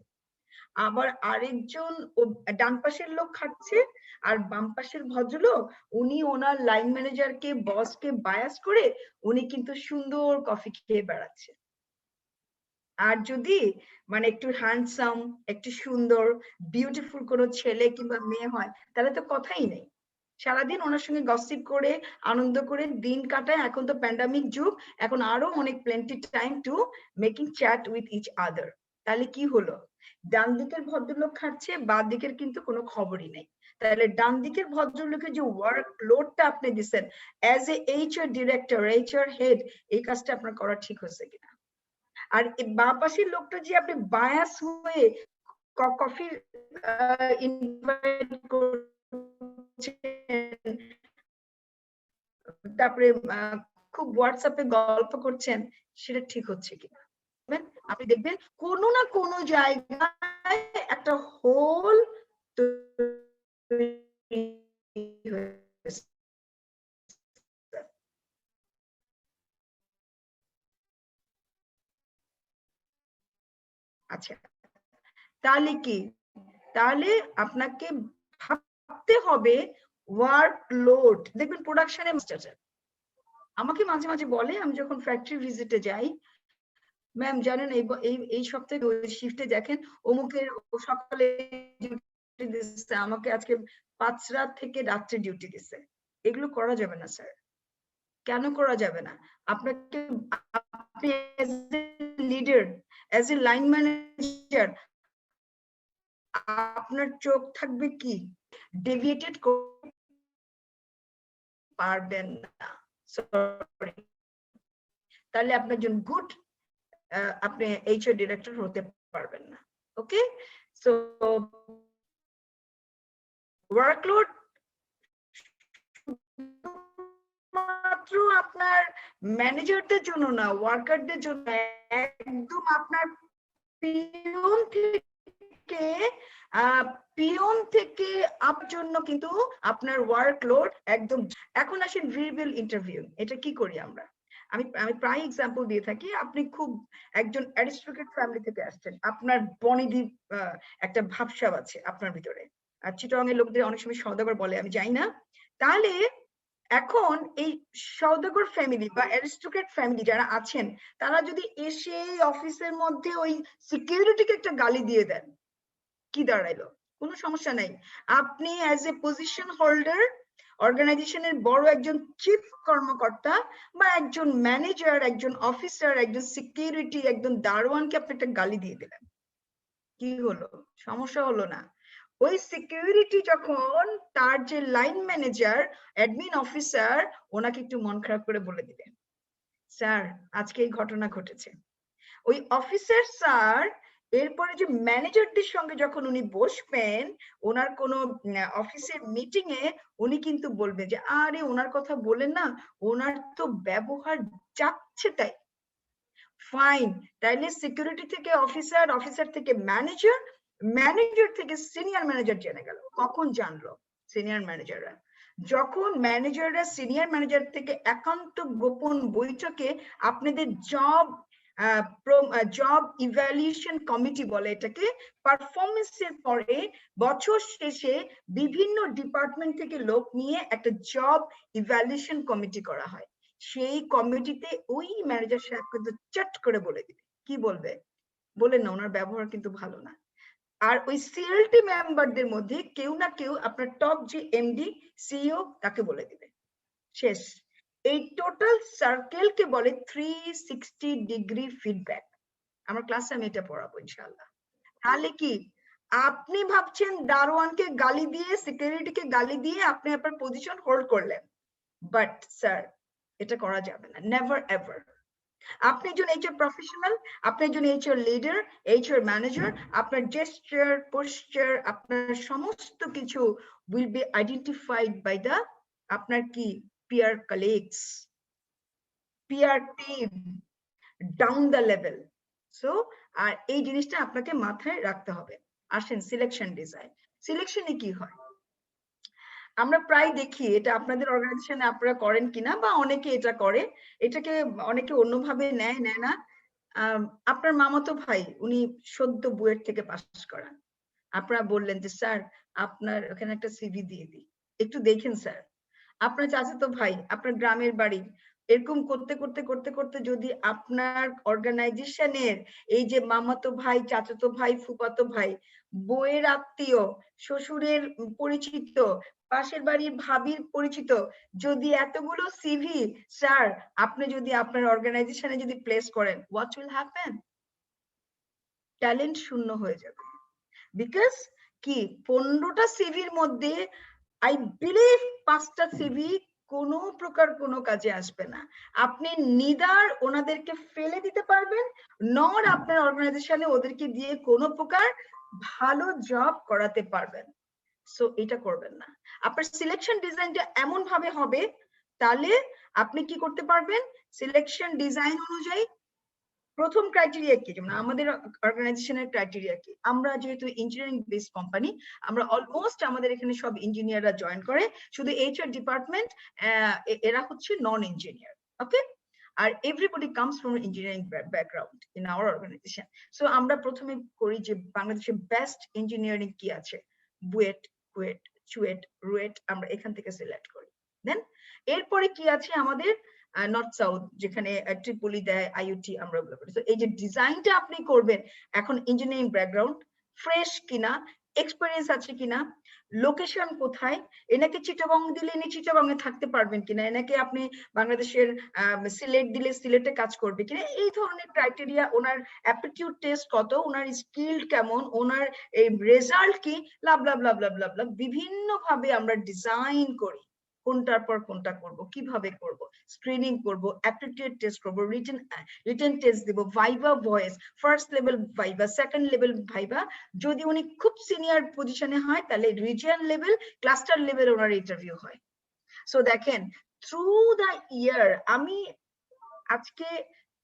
আবার আরেকজন ডান পাশের লোক খাচ্ছে, আর বাম পাশের ভদ্রলোক উনি ওনার লাইন ম্যানেজারকে, বসকে বায়াস করে উনি কিন্তু সুন্দর কফি খেয়ে বেড়াচ্ছে। আর যদি মানে একটু হ্যান্ডসাম, একটু সুন্দর বিউটিফুল কোনো ছেলে কিংবা মেয়ে হয়, তাহলে তো কথাই নেই, সারাদিন ওনার সঙ্গে গসিপ করে আনন্দ করে দিন কাটায়। এখন তো প্যান্ডামিক যুগ, এখন আরো অনেক plenty time to making chat with each other. তাহলে কি হলো, ডান দিকের ভদ্রলোক খাচ্ছে, বাঁ দিকের কিন্তু কোনো খবরই নেই। তাহলে ডান দিকের ভদ্রলোকের যে ওয়ার্ক লোডটা আপনি দিচ্ছেন as a HR director, HR head, এই কাজটা আপনার করা ঠিক হচ্ছে কিনা। আর বাঁ পাশের লোকটা যে আপনি বায়াস হয়ে কফি ইনভাইট করছেন, তারপরে খুব হোয়াটসঅ্যাপে গল্প করছেন, সেটা ঠিক হচ্ছে কিনা। আপনি দেখবেন কোনো না কোনো জায়গায় একটা হোল আচ্ছা, তাহলে কি, তাহলে আপনাকে ভাবতে হবে ওয়ার্ক লোড। দেখবেন প্রোডাকশনে আমাকে মাঝে মাঝে বলে, আমি যখন ফ্যাক্টরি ভিজিটে যাই, ম্যাম জানেন এই সপ্তাহে ওই শিফটে দেখেন অমুকের সকালে ডিউটি দিচ্ছে, আমাকে আজকে 5 রাত থেকে রাত্রে ডিউটি দিচ্ছে। এগুলো করা যাবে না স্যার। কেন করা যাবে না? আপনাকে, আপনি as a leader, as a line manager, আপনার চোখ থাকবে কি ডেভিয়েটেড পারবেন না, সরি। তাহলে আপনি একজন গুড আপনি এইচআর ডিরেক্টর হতে পারবেন না। ওকে, সো ওয়ার্কলোড মাত্র আপনার ম্যানেজারদের জন্য না, ওয়ার্কারদের জন্য, একদম আপনার পিয়ন থেকে আপ জন্য কিন্তু আপনার ওয়ার্কলোড একদম। এখন আসেন রিভিল ইন্টারভিউ, এটা কি করি আমরা? আমি প্রায় এক্সাম্পল দিয়ে থাকি। আপনি খুব একজন অ্যারিস্টোক্রেট ফ্যামিলি থেকে আসছেন, আপনার বনিদি একটা ভাবসাব আছে আপনার ভিতরে, আর চিটং এর লোকদের অনেক সময় সওদাগর বলে, আমি জানি না। তাহলে এখন এই সওদাগর ফ্যামিলি বা অ্যারিস্টোক্রেট ফ্যামিলি যারা আছেন, তারা যদি এসে অফিসের মধ্যে ওই সিকিউরিটিকে একটা গালি দিয়ে দেন, কি দাঁড়াইলো? কোনো সমস্যা নাই। আপনি অ্যাজ এ পজিশন হোল্ডার, অর্গানাইজেশনের বড় একজন চিফ কর্মকর্তা বা একজন ম্যানেজার, একজন অফিসার, একজন সিকিউরিটি, একজন দারোয়ানকে আপনি একটা গালি দিয়ে দিলেন, কি হলো? সমস্যা হলো না? ওই সিকিউরিটি যখন তার যে লাইন ম্যানেজার, অ্যাডমিন অফিসার, ওনাকে একটু মন খারাপ করে বলে দিলেন, স্যার আজকে এই ঘটনা ঘটেছে, ওই অফিসার স্যার এরপরে যে ম্যানেজারদের সঙ্গে যখন উনি বসবেন ওনার কোনো অফিসের মিটিং এ, উনি কিন্তু বলবে যে আরে ওনার কথা বলেন না, ওনার তো ব্যবহার যাচ্ছে তাই। ফাইন, তাইলে সিকিউরিটি থেকে অফিসার, অফিসার থেকে ম্যানেজার, ম্যানেজার থেকে সিনিয়র ম্যানেজার জেনে গেল। কখন জানলো? সিনিয়র ম্যানেজাররা যখন ম্যানেজাররা সিনিয়র ম্যানেজার থেকে একান্ত গোপন বৈঠকে আপনাদের জব ইভ্যালুয়েশন কমিটি বলে এটাকে, পারফরমেন্সের পরে বছর শেষে বিভিন্ন ডিপার্টমেন্ট থেকে লোক নিয়ে একটা জব ইভ্যালুয়েশন কমিটি করা হয়। সেই কমিটিতে ওই ম্যানেজার সাহেব কিন্তু চট করে বলে দিবে, কি বলবে? বলেন না ওনার ব্যবহার কিন্তু ভালো না। আর ওই সিএলটি মেম্বারদের মধ্যে কেউ না কেউ আপনার টপ যে এমডি সিইও তাকে বলে দিবে, শেষ। এই টোটাল সার্কেলকে বলে 360 ডিগ্রি ফিডব্যাক। আমার ক্লাসে আমি এটা পড়াবো ইনশাআল্লাহ। তাহলে কি আপনি ভাবছেন দারোয়ানকে গালি দিয়ে, সিকিউরিটিকে গালি দিয়ে আপনি আপনার পজিশন হোল্ড করলেন, বাট স্যার এটা করা যাবে না, নেভার এভার। আপনি একজন এইচআর প্রফেশনাল, আপনি একজন এইচআর লিডার, এইচআর ম্যানেজার, আপনার জেস্টার, পোস্টার, আপনার সমস্ত কিছু will be identified by the আপনার কি peer colleagues, peer team down the level. So আর এই জিনিসটা আপনাকে মাথায় রাখতে হবে। আসেন সিলেকশন ডিজাইন। সিলেকশনে কি হয় আমরা প্রায় দেখি, এটা আপনাদের অর্গানাইজেশনে আপনারা করেন কিনা বা অনেকে এটা করে, এটাকে অনেকে অন্যভাবে নেয় না। আপনার মামাতো ভাই উনি সদ্য বুয়েট থেকে পাস করা, আপনারা বললেন যে স্যার আপনার ওখানে একটা সিভি দিয়ে দিই, একটু দেখেন স্যার। আপনার চাচাতো ভাই আপনার গ্রামের বাড়ি, এরকম করতে করতে করতে করতে যদি আপনার অর্গানাইজেশনের এই যে মামাতো ভাই, চাচাতো ভাই, ফুফাতো ভাই, বউয়ের আত্মীয়, শ্বশুরের পরিচিত, পাশের বাড়ির ভাবির পরিচিত, যদি এতগুলো সিভি স্যার আপনি যদি আপনার অর্গানাইজেশনে যদি প্লেস করেন, what will happen? ট্যালেন্ট শূন্য হয়ে যাবে। বিকজ কি 15টা সিভির মধ্যে আই বিলিভ 5টা সিভি কোনো প্রকার কোনো কাজে আসবে না। আপনি নিদার ওনাদেরকে ফেলে দিতে পারবেন, নর আপনার অর্গানাইজেশনে ওদেরকে দিয়ে কোনো প্রকার ভালো জব করাতে পারবেন। সো এটা করবেন না। আপনার সিলেকশন ডিজাইনটা এমন ভাবে হবে, তাহলে আপনি কি করতে পারবেন, সিলেকশন ডিজাইন অনুযায়ী প্রথম ক্রাইটেরিয়া কি, যেমন আমাদের অর্গানাইজেশনের ক্রাইটেরিয়া কি, আমরা যেহেতু ইঞ্জিনিয়ারিং বেসড কোম্পানি, আমরা অলমোস্ট আমাদের এখানে সব ইঞ্জিনিয়াররা জয়েন করে, শুধু এইচআর ডিপার্টমেন্ট এরা হচ্ছে নন ইঞ্জিনিয়ার, ওকে, আর everybody comes from engineering background in our organisation. So আমরা প্রথমে করি যে বাংলাদেশের বেস্ট ইঞ্জিনিয়ারিং কি আছে, বুয়েট, কুয়েট, চুয়েট, রুয়েট, আমরা এখান থেকে সিলেক্ট করি। দেন এরপরে কি আছে আমাদের নর্থ সাউথ, যেখানে ট্রিপলি দেয়, আইইউটি, আমরা ওগুলো করি। তো এই যে ডিজাইনটা আপনি করবেন, এখন ইঞ্জিনিয়ারিং ব্যাকগ্রাউন্ড, ফ্রেশ কিনা, এক্সপেরিয়েন্স আছে কিনা, লোকেশন কোথায়, এনাকে চিটাগং দিলে ইনি চিটাগংয়ে থাকতে পারবেন কিনা, এনাকে আপনি বাংলাদেশের সিলেট দিলে সিলেটে কাজ করবে কিনা, এই ধরনের ক্রাইটেরিয়া, ওনার অ্যাপটিটিউড টেস্ট কত, ওনার স্কিল কেমন, ওনার এই রেজাল্ট কি, লাভ লাভ লাভ লাভ লাভ লাভ, বিভিন্ন ভাবে আমরা ডিজাইন করি কোনটার পর কোনটা করব, কিভাবে করব, স্ক্রিনিং করব, অ্যাপটিটিউড টেস্ট করব, রিটেন টেস্ট দেব, viva voce, first level viva, second level viva, যদি উনি খুব সিনিয়র পজিশনে হয় তাহলে রিজিয়ন লেভেল, ক্লাস্টার লেভেল ওনার ইন্টারভিউ হয়। সো দেখেন, থ্রু দ্য ইয়ার, আমি আজকে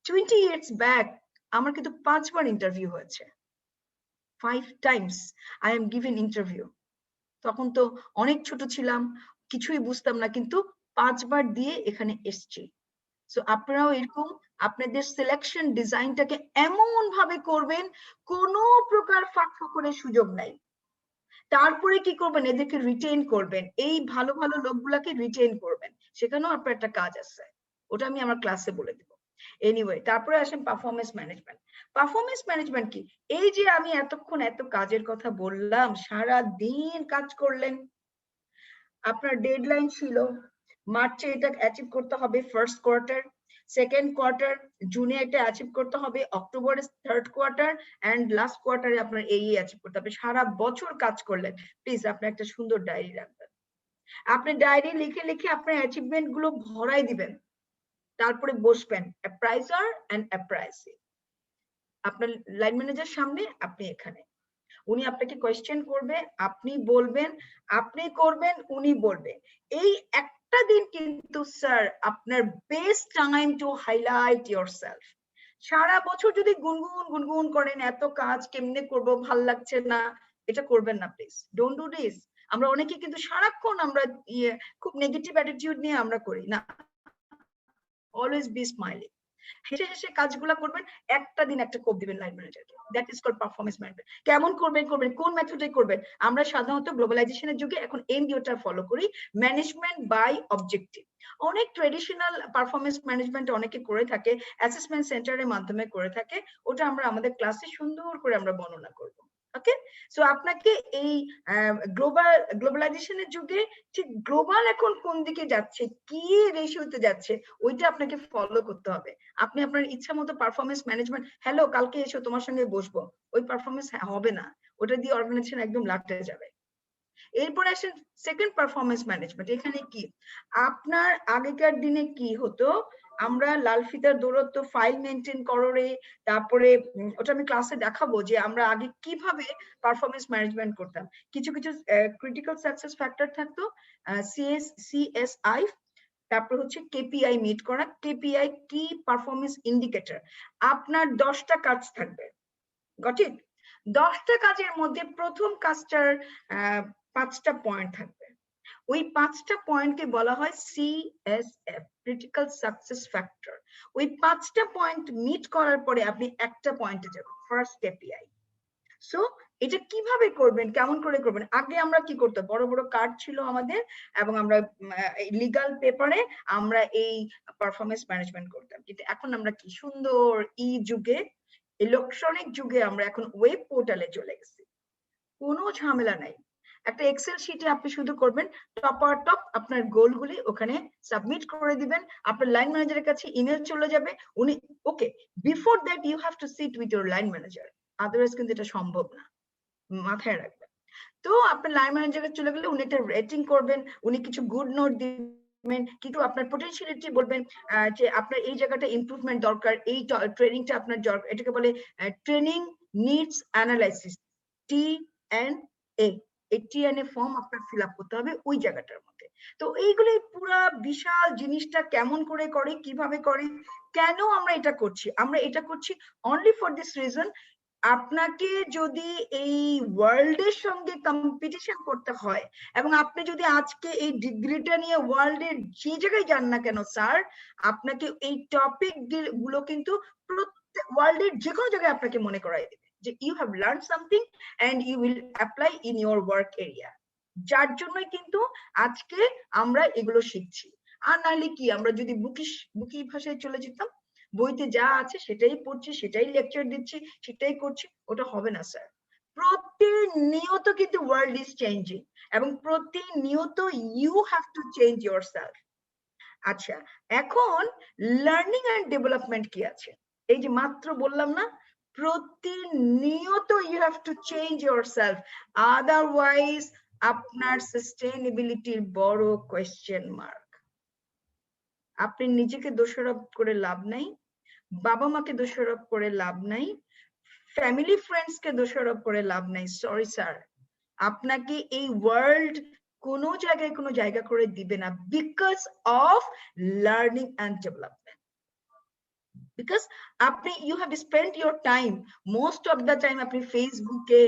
20 years ব্যাক আমার কিন্তু 5 বার ইন্টারভিউ হয়েছে, 5 times I am given interview. তখন তো অনেক ছোট ছিলাম, কিছুই বুঝতাম না, কিন্তু 5 বার দিয়ে এখানে এসছি। সো আপনারাও এরকম আপনাদের সিলেকশন ডিজাইনটাকে এমন ভাবে করবেন, কোনো প্রকার ফাঁক ফোকরের সুযোগ নাই। তারপরে কি করবেন, এদেরকে রিটেইন করবেন, এই ভালো ভালো লোকগুলাকে রিটেইন করবেন, সেখানেও আপনার একটা কাজ আছে, ওটা আমি আমার ক্লাসে বলে দিব। এনিওয়ে, তারপরে আসেন পারফরমেন্স ম্যানেজমেন্ট। পারফরমেন্স ম্যানেজমেন্ট কি, এই যে আমি এতক্ষণ এত কাজের কথা বললাম, সারা দিন কাজ করলেন, আপনার ডেডলাইন ছিল মার্চে এটা অ্যাচিভ করতে হবে, ফার্স্ট কোয়ার্টার, সেকেন্ড কোয়ার্টার, জুনে এটা অ্যাচিভ করতে হবে, অক্টোবরে থার্ড কোয়ার্টার, এন্ড লাস্ট কোয়ার্টারে আপনার এই অ্যাচিভ করতে হবে। সারা বছর কাজ করলেন, প্লিজ আপনি একটা সুন্দর ডায়েরি রাখবেন, আপনি ডায়েরি লিখে লিখে আপনার অ্যাচিভমেন্ট গুলো ভরাই দিবেন, তারপরে বসবেন অ্যাপ্রাইজার এন্ড অ্যাপ্রাইসি, আপনার লাইন ম্যানেজার সামনে, আপনি এখানে, উনি আপনাকে কোয়েশ্চেন করবে, আপনি বলবেন, আপনি করবেন, উনি বলবে। এই একটা দিন কিন্তু স্যার আপনার best time to highlight yourself. সারা বছর যদি গুনগুন গুনগুন করেন, এত কাজ কেমনে করব, ভাল লাগছে না, এটা করবেন না প্লিজ, ডোন্ট ডু দিস। আমরা অনেকে কিন্তু সারাক্ষণ আমরা খুব নেগেটিভ অ্যাটিটিউড নিয়ে আমরা করি না, অলওয়েজ বি স্মাইলিং, হেসে হেসে কাজগুলা করবেন, একটা দিন একটা কোপ দিবেন লাইন ম্যানেজারকে, that is called performance management. কেমন করবেন, কোন মেথডে করবেন, আমরা সাধারণত গ্লোবালাইজেশনের যুগে এখন এমবিওটা ফলো করি, ম্যানেজমেন্ট বাই অবজেক্টিভ। অনেক ট্রেডিশনাল পারফরমেন্স ম্যানেজমেন্ট অনেকে করে থাকে, অ্যাসেসমেন্ট সেন্টারের মাধ্যমে করে থাকে, ওটা আমরা আমাদের ক্লাসে সুন্দর করে আমরা বর্ণনা করব। ওকে, সো আপনাকে এই গ্লোবালাইজেশনের যুগে ঠিক গ্লোবাল এখন কোন দিকে যাচ্ছে, কি রেশিওতে যাচ্ছে, ওইটা আপনাকে ফলো করতে হবে। আপনি আপনার ইচ্ছা মতো পারফরমেন্স ম্যানেজমেন্ট, হ্যালো কালকে এসো তোমার সঙ্গে বসবো, ওই পারফরমেন্স হবে না, ওটা দিয়ে অর্গানাইজেশন একদম লাটে যাবে। এরপরে আসেন সেকেন্ড পারফরমেন্স ম্যানেজমেন্ট। এখানে কি আপনার আগেকার দিনে কি হতো, আমরা লাল ফিতার দৌড়ত্ব, ফাইল মেনটেন করে, তারপরে ওটা আমি ক্লাসে দেখাবো যে আমরা আগে কিভাবে পারফরমেন্স ম্যানেজমেন্ট করতাম। কিছু কিছু ক্রিটিক্যাল সাকসেস ফ্যাক্টর থাকতো, সিএসআই, তারপর হচ্ছে কেপিআই মিট করা। কেপিআই কি পারফরমেন্স ইন্ডিকেটর, আপনার 10টা কাজ থাকবে, গট ইট, 10টা কাজের মধ্যে প্রথম কাজটার 5টা পয়েন্ট থাকবে, ওই 5টা পয়েন্টকে বলা হয় সিএসএফ, ক্রিটিক্যাল সাকসেস ফ্যাক্টর। ওই 5টা পয়েন্ট মিট করার পরে আপনি একটা পয়েন্টে যাবেন, ফার্স্ট কেপিআই। সো এটা কিভাবে করবেন, কেমন করে করবেন, আগে আমরা কি করতাম, বড় বড় কার্ড ছিল আমাদের, এবং আমরা লিগাল পেপারে আমরা এই পারফরমেন্স ম্যানেজমেন্ট করতাম। কিন্তু এখন আমরা কি সুন্দর যুগে, ইলেকট্রনিক যুগে আমরা এখন ওয়েব পোর্টালে চলে গেছি, কোনো ঝামেলা নাই। একটা এক্সেল শিটে আপনি শুধু করবেন টপ আপনার গোলগুলি ওখানে সাবমিট করে দিবেন, আপনার লাইন ম্যানেজারের কাছে ইমেল চলে যাবে, উনি okay. Before that you have to sit with your line manager, otherwise কিন্তু এটা সম্ভব না, মাথায় রাখবেন। তো আপনার লাইন ম্যানেজারে চলে গেলে উনি একটা রেটিং করবেন, উনি কিছু গুড নোট দিবেন, কিন্তু আপনার পোটেনশিয়ালিটি বলবেন যে আপনার এই জায়গাটা ইমপ্রুভমেন্ট দরকার, এই ট্রেনিংটা আপনার দরকার। এটাকে বলে ট্রেনিং নিডস অ্যানালাইসিস, TNA। এই TNA ফর্ম আপনার ফিল আপ করতে হবে ওই জায়গাটার মধ্যে। তো এইগুলো পুরা বিশাল জিনিসটা কেমন করে করে, কিভাবে করে, কেন আমরা এটা করছি? আমরা এটা করছি অনলি ফর দিস রিজন, আপনাকে যদি এই ওয়ার্ল্ডের সঙ্গে কম্পিটিশন করতে হয় এবং আপনি যদি আজকে এই ডিগ্রিটা নিয়ে ওয়ার্ল্ডের যে জায়গায় যান না কেন স্যার, আপনাকে এই টপিক গুলো কিন্তু প্রত্যেক ওয়ার্ল্ডের যে কোনো জায়গায় আপনাকে মনে করাই দেবে যে you have learn something and you will apply in your work area. যার জন্যই কিন্তু আজকে আমরা এগুলো শিখছি। আর নাহলে কি আমরা যদি বুকি ভাষায় চলে যেতাম, বইতে যা আছে সেটাই পড়ছি, সেটাই লেকচার দিচ্ছি, সেটাই করছি, ওটা হবে না স্যার। প্রতিনিয়ত কিন্তু ওয়ার্ল্ড ইজ চেঞ্জিং এবং প্রতিনিয়ত you have to change yourself. আচ্ছা, এখন লার্নিং এন্ড ডেভেলপমেন্ট কি আছে? এই যে মাত্র বললাম না, প্রতিনিয়ত you have to change yourself, otherwise আপনার সাস্টেইনেবিলিটির বড় কোয়েশ্চেন মার্ক। আপনি নিজেকে দোষারোপ করে লাভ নাই, বাবা মাকে দোষারোপ করে লাভ নাই, ফ্যামিলি ফ্রেন্ডস কে দোষারোপ করে লাভ নাই। সরি স্যার, আপনাকে এই ওয়ার্ল্ড কোনো জায়গায় কোনো জায়গা করে দিবে না, because of learning and development. Because আপনি you have spent your time, most of the time আপনি ফেসবুকে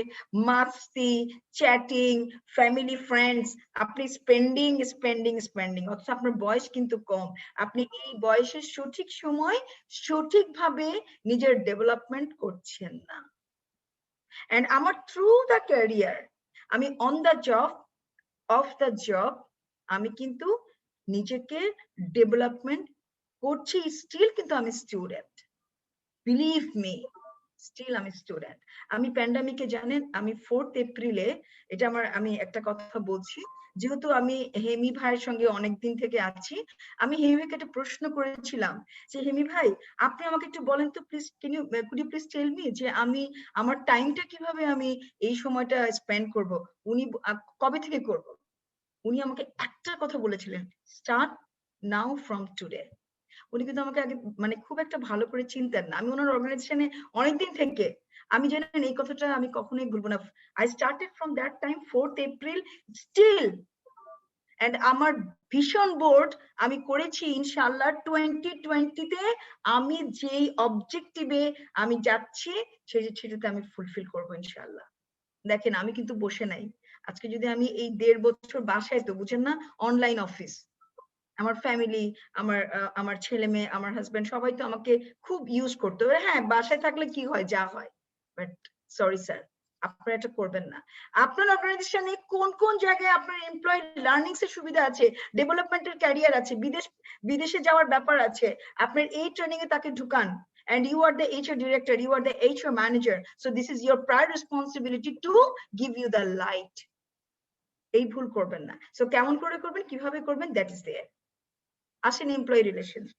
মাস্তি, চ্যাটিং, ফ্যামিলি ফ্রেন্ডস, আপনি স্পেন্ডিং, অথচ আপনার বয়স কিন্তু কম। আপনি এই বয়সের সঠিক সময় সঠিকভাবে নিজের ডেভেলপমেন্ট করছেন না। এন্ড আমার থ্রু দ্য ক্যারিয়ার, আমি on the job, of the job, আমি কিন্তু নিজেকে ডেভেলপমেন্ট করছি স্টিল, কিন্তু আমি স্টুডেন্ট, বিলিভ মি, স্টিল আমি স্টুডেন্ট। আমি প্যান্ডামিকে জানেন, আমি 4th এপ্রিলে, এটা আমার, আমি একটা কথা বলছি, যেহেতু আমি হেমি ভাইয়ের সঙ্গে অনেকদিন থেকে আছি, আমি হেমি ভাইকে একটা প্রশ্ন করেছিলাম যে হেমি ভাই আপনি আমাকে একটু বলেন তো please, could you please tell me যে আমি আমার টাইমটা কিভাবে আমি এই সময়টা স্পেন্ড করব, উনি কবে থেকে করব? উনি আমাকে একটা কথা বলেছিলেন, স্টার্ট নাও ফ্রম টুডে। উনি কিন্তু আমাকে আগে মানে খুব একটা ভালো করে চিনতেন না, আমি ওনার অর্গানাইজেশনে অনেকদিন থেকে, আমি জানেন এই কথাটা আমি কখনোই ভুলবো না। I started from that time 4th April still, and আমার ভিশন বোর্ড আমি করেছি ইনশাআল্লাহ 2020-তে আমি যেই অবজেক্টিভে আমি যাচ্ছি সেটাতে আমি ফুলফিল করবো ইনশাআল্লাহ। দেখেন আমি কিন্তু বসে নাই, আজকে যদি আমি এই 1.5 বছর বাসায়, তো বুঝেন না, অনলাইন অফিস, আমার ফ্যামিলি, আমার ছেলে মেয়ে, আমার হাজবেন্ড, সবাই তো আমাকে খুব ইউজ করতে হবে। হ্যাঁ, বাসায় থাকলে কি হয়, যা হয়, বাট সরি স্যার, আপনারা এটা করবেন না। আপনার অর্গানাইজেশনে কোন কোন জায়গায় আপনার এমপ্লয়ি লার্নিংস এর সুবিধা আছে, ডেভেলপমেন্টের ক্যারিয়ার আছে, বিদেশে যাওয়ার ব্যাপার আছে, আপনার এই ট্রেনিং এ তাকে ঢুকান। And you are the HR director, you are the HR manager, so this is your prior responsibility to give you the light. এই ভুল করবেন না। সো কেমন করে করবেন, কিভাবে করবেন, দ্যাট ইজ দেয়ার। আসেন এমপ্লয়ি রিলেশনশিপ।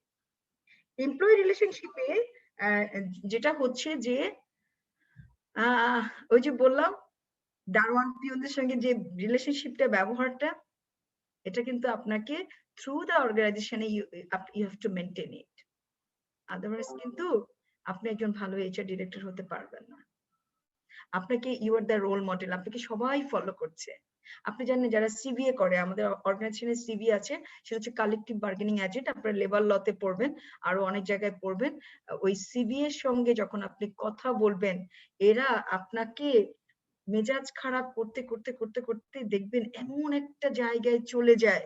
এমপ্লয়ি রিলেশনশিপে যেটা হচ্ছে যে ওই যে বললাম দারোয়ান পিয়নদের সঙ্গে যে রিলেশনশিপটা, ব্যবহারটা, এটা কিন্তু আপনাকে থ্রু দ্য অর্গানাইজেশনে you have to maintain it, otherwise কিন্তু আপনি একজন ভালো HR ডিরেক্টর হতে পারবেন না। আপনাকে you are the role model, আপনাকে সবাই ফলো করছে। আপনি জানেন যারা CBA করে, আমাদের অর্গানাইজেশনের CBA আছে, সেটা হচ্ছে কালেকটিভ বার্গেনিং এজেন্ট, আপনারা লেবার লতে পড়বেন, আরো অনেক জায়গায় পড়বেন। ওই CBA এর সঙ্গে যখন আপনি কথা বলবেন, এরা আপনাকে মেজাজ খারাপ করতে করতে করতে করতে দেখবেন এমন একটা জায়গায় চলে যায়,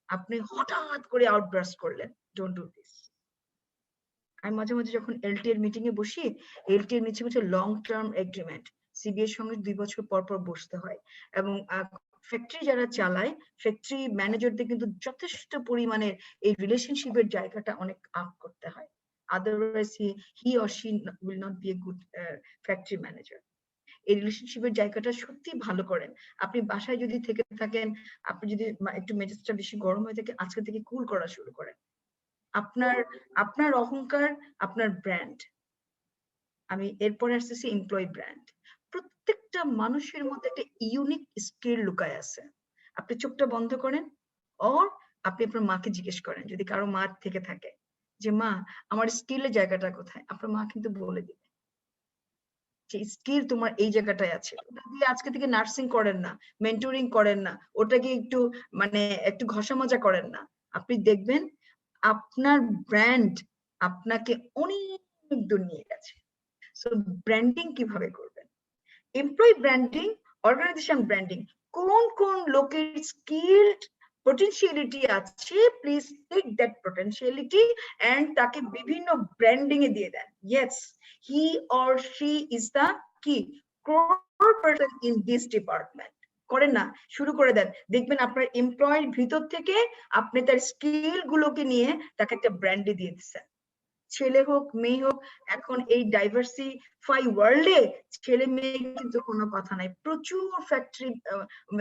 আপনি হঠাৎ করে আউটব্রাস্ট করলেন। Don't do this. আমি মাঝে মাঝে যখন LT এর মিটিং এ বসি, LT এর মিটিং হচ্ছে লং টার্ম এগ্রিমেন্ট, CBA এর সঙ্গে 2 বছর পর পর বসতে হয়, এবং ফ্যাক্টরি যারা চালায়, ফ্যাক্টরি ম্যানেজারদের কিন্তু যথেষ্ট পরিমাণে এই রিলেশনশিপের জায়গাটা অনেক আপ করতে হয়, otherwise he or she will not be a good factory manager. এই রিলেশনশিপের জায়গাটা সত্যি ভালো করেন। আপনি বাসায় যদি থেকে থাকেন, আপনি যদি একটু মেজাজটা বেশি গরম হয়ে থাকে, আজকে থেকে কুল করা শুরু করেন। আপনার অহংকার আপনার ব্র্যান্ড, আমি এরপরে আসতেছি এমপ্লয়ি ব্র্যান্ড। প্রত্যেকটা মানুষের মধ্যে একটা ইউনিক স্কিল লুকায় আছে। আপনি চোখটা বন্ধ করেন, অর আপনি আপনার মাকে জিজ্ঞেস করেন, যদি কারো মা থেকে থাকে যে মা আমার স্কিলের জায়গাটা কোথায়, আপনার মা কিন্তু বলে দিবে যে স্কিল তোমার এই জায়গাটায় আছে। ওটা দিয়ে আজকে থেকে নার্সিং করেন না, মেন্টরিং করেন না, ওটাকে একটু মানে একটু ঘষা মজা করেন না, আপনি দেখবেন আপনার ব্র্যান্ড আপনাকে অনেক দূর নিয়ে গেছে। সো ব্র্যান্ডিং কিভাবে করবেন? এমপ্লয়ি ব্র্যান্ডিং, অর্গানাইজেশন ব্র্যান্ডিং, কোন কোন লোকের স্কিলড পটেনশিয়ালিটি আছে, please take that potentiality and তাকে বিভিন্ন ব্র্যান্ডিং এ দিয়ে দেন। Yes, he or she is the key core person in this department. করেন না, শুরু করে দেন, দেখবেন আপনার এমপ্লয়ের ভিতর থেকে আপনি তার স্কিল গুলোকে নিয়ে তাকে একটা ব্র্যান্ডে দিয়ে দিচ্ছেন। ছেলে হোক মেয়ে হোক, এখন এই ডাইভার্সিফাই ওয়ার্ল্ডে ছেলে মেয়ে কিন্তু কোনো কথা নাই, প্রচুর ফ্যাক্টরি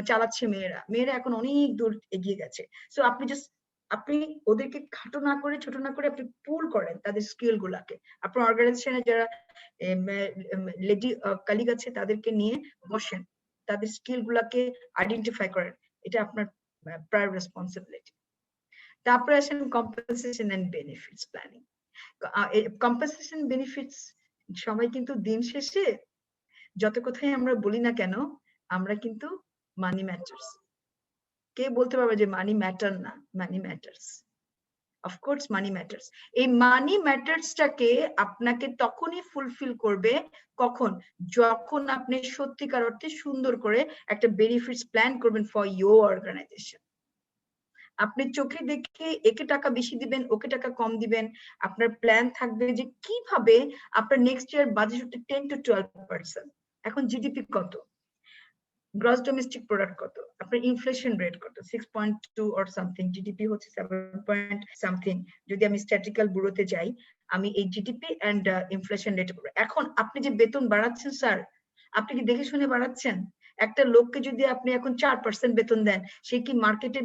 চালাচ্ছে মেয়েরা, মেয়েরা এখন অনেক দূর এগিয়ে গেছে। সো আপনি জাস্ট আপনি ওদেরকে খাটো না করে ছোট না করে আপনি পুল করেন তাদের স্কিল গুলাকে। আপনার অর্গানাইজেশনে যারা লেডি কালিগ আছে তাদেরকে নিয়ে বসেন, তাদের স্কিল গুলাকে আইডেন্টিফাই করেন, এটা আপনার প্রায়োর রেসপন্সিবিলিটি। তারপরে আসেন compensation and benefits planning. Compensation benefits সবাই কিন্তু দিন শেষে যত কথাই আমরা বলি না কেন, আমরা কিন্তু মানি ম্যাটার্স। কে বলতে পারবে যে মানি ম্যাটার না? মানি ম্যাটার্স, অফকোর্স মানি ম্যাটার্স। এই মানি ম্যাটার্সটাকে আপনাকে তখনই ফুলফিল করবে কখন, যখন আপনি সত্যিকার অর্থে সুন্দর করে একটা বেনিফিটস প্ল্যান করবেন ফর ইয়োর অর্গানাইজেশন। আপনি চোখে দেখে একে টাকা বেশি দিবেন, ওকে টাকা কম দিবেন, আপনার প্ল্যান থাকবে যে কিভাবে আপনার নেক্সট ইয়ার বাজেট হতে 10 to 12%। এখন জিডিপি কত, গ্রস ডোমেস্টিক প্রোডাক্ট কত, আপনার ইনফ্লেশন রেট কত, 6.2 অর সামথিং, জিডিপি হচ্ছে 7 সামথিং। যদি আমি স্ট্যাটিস্টিক্যাল ব্যুরোতে যাই, আমি এই জিডিপি এন্ড ইনফ্লেশন রেট। এখন আপনি যে বেতন বাড়াচ্ছেন স্যার, আপনি কি দেখে শুনে বাড়াচ্ছেন? একটা লোককে যদি আপনি এখন 4% বেতন দেন, সে কি মার্কেটে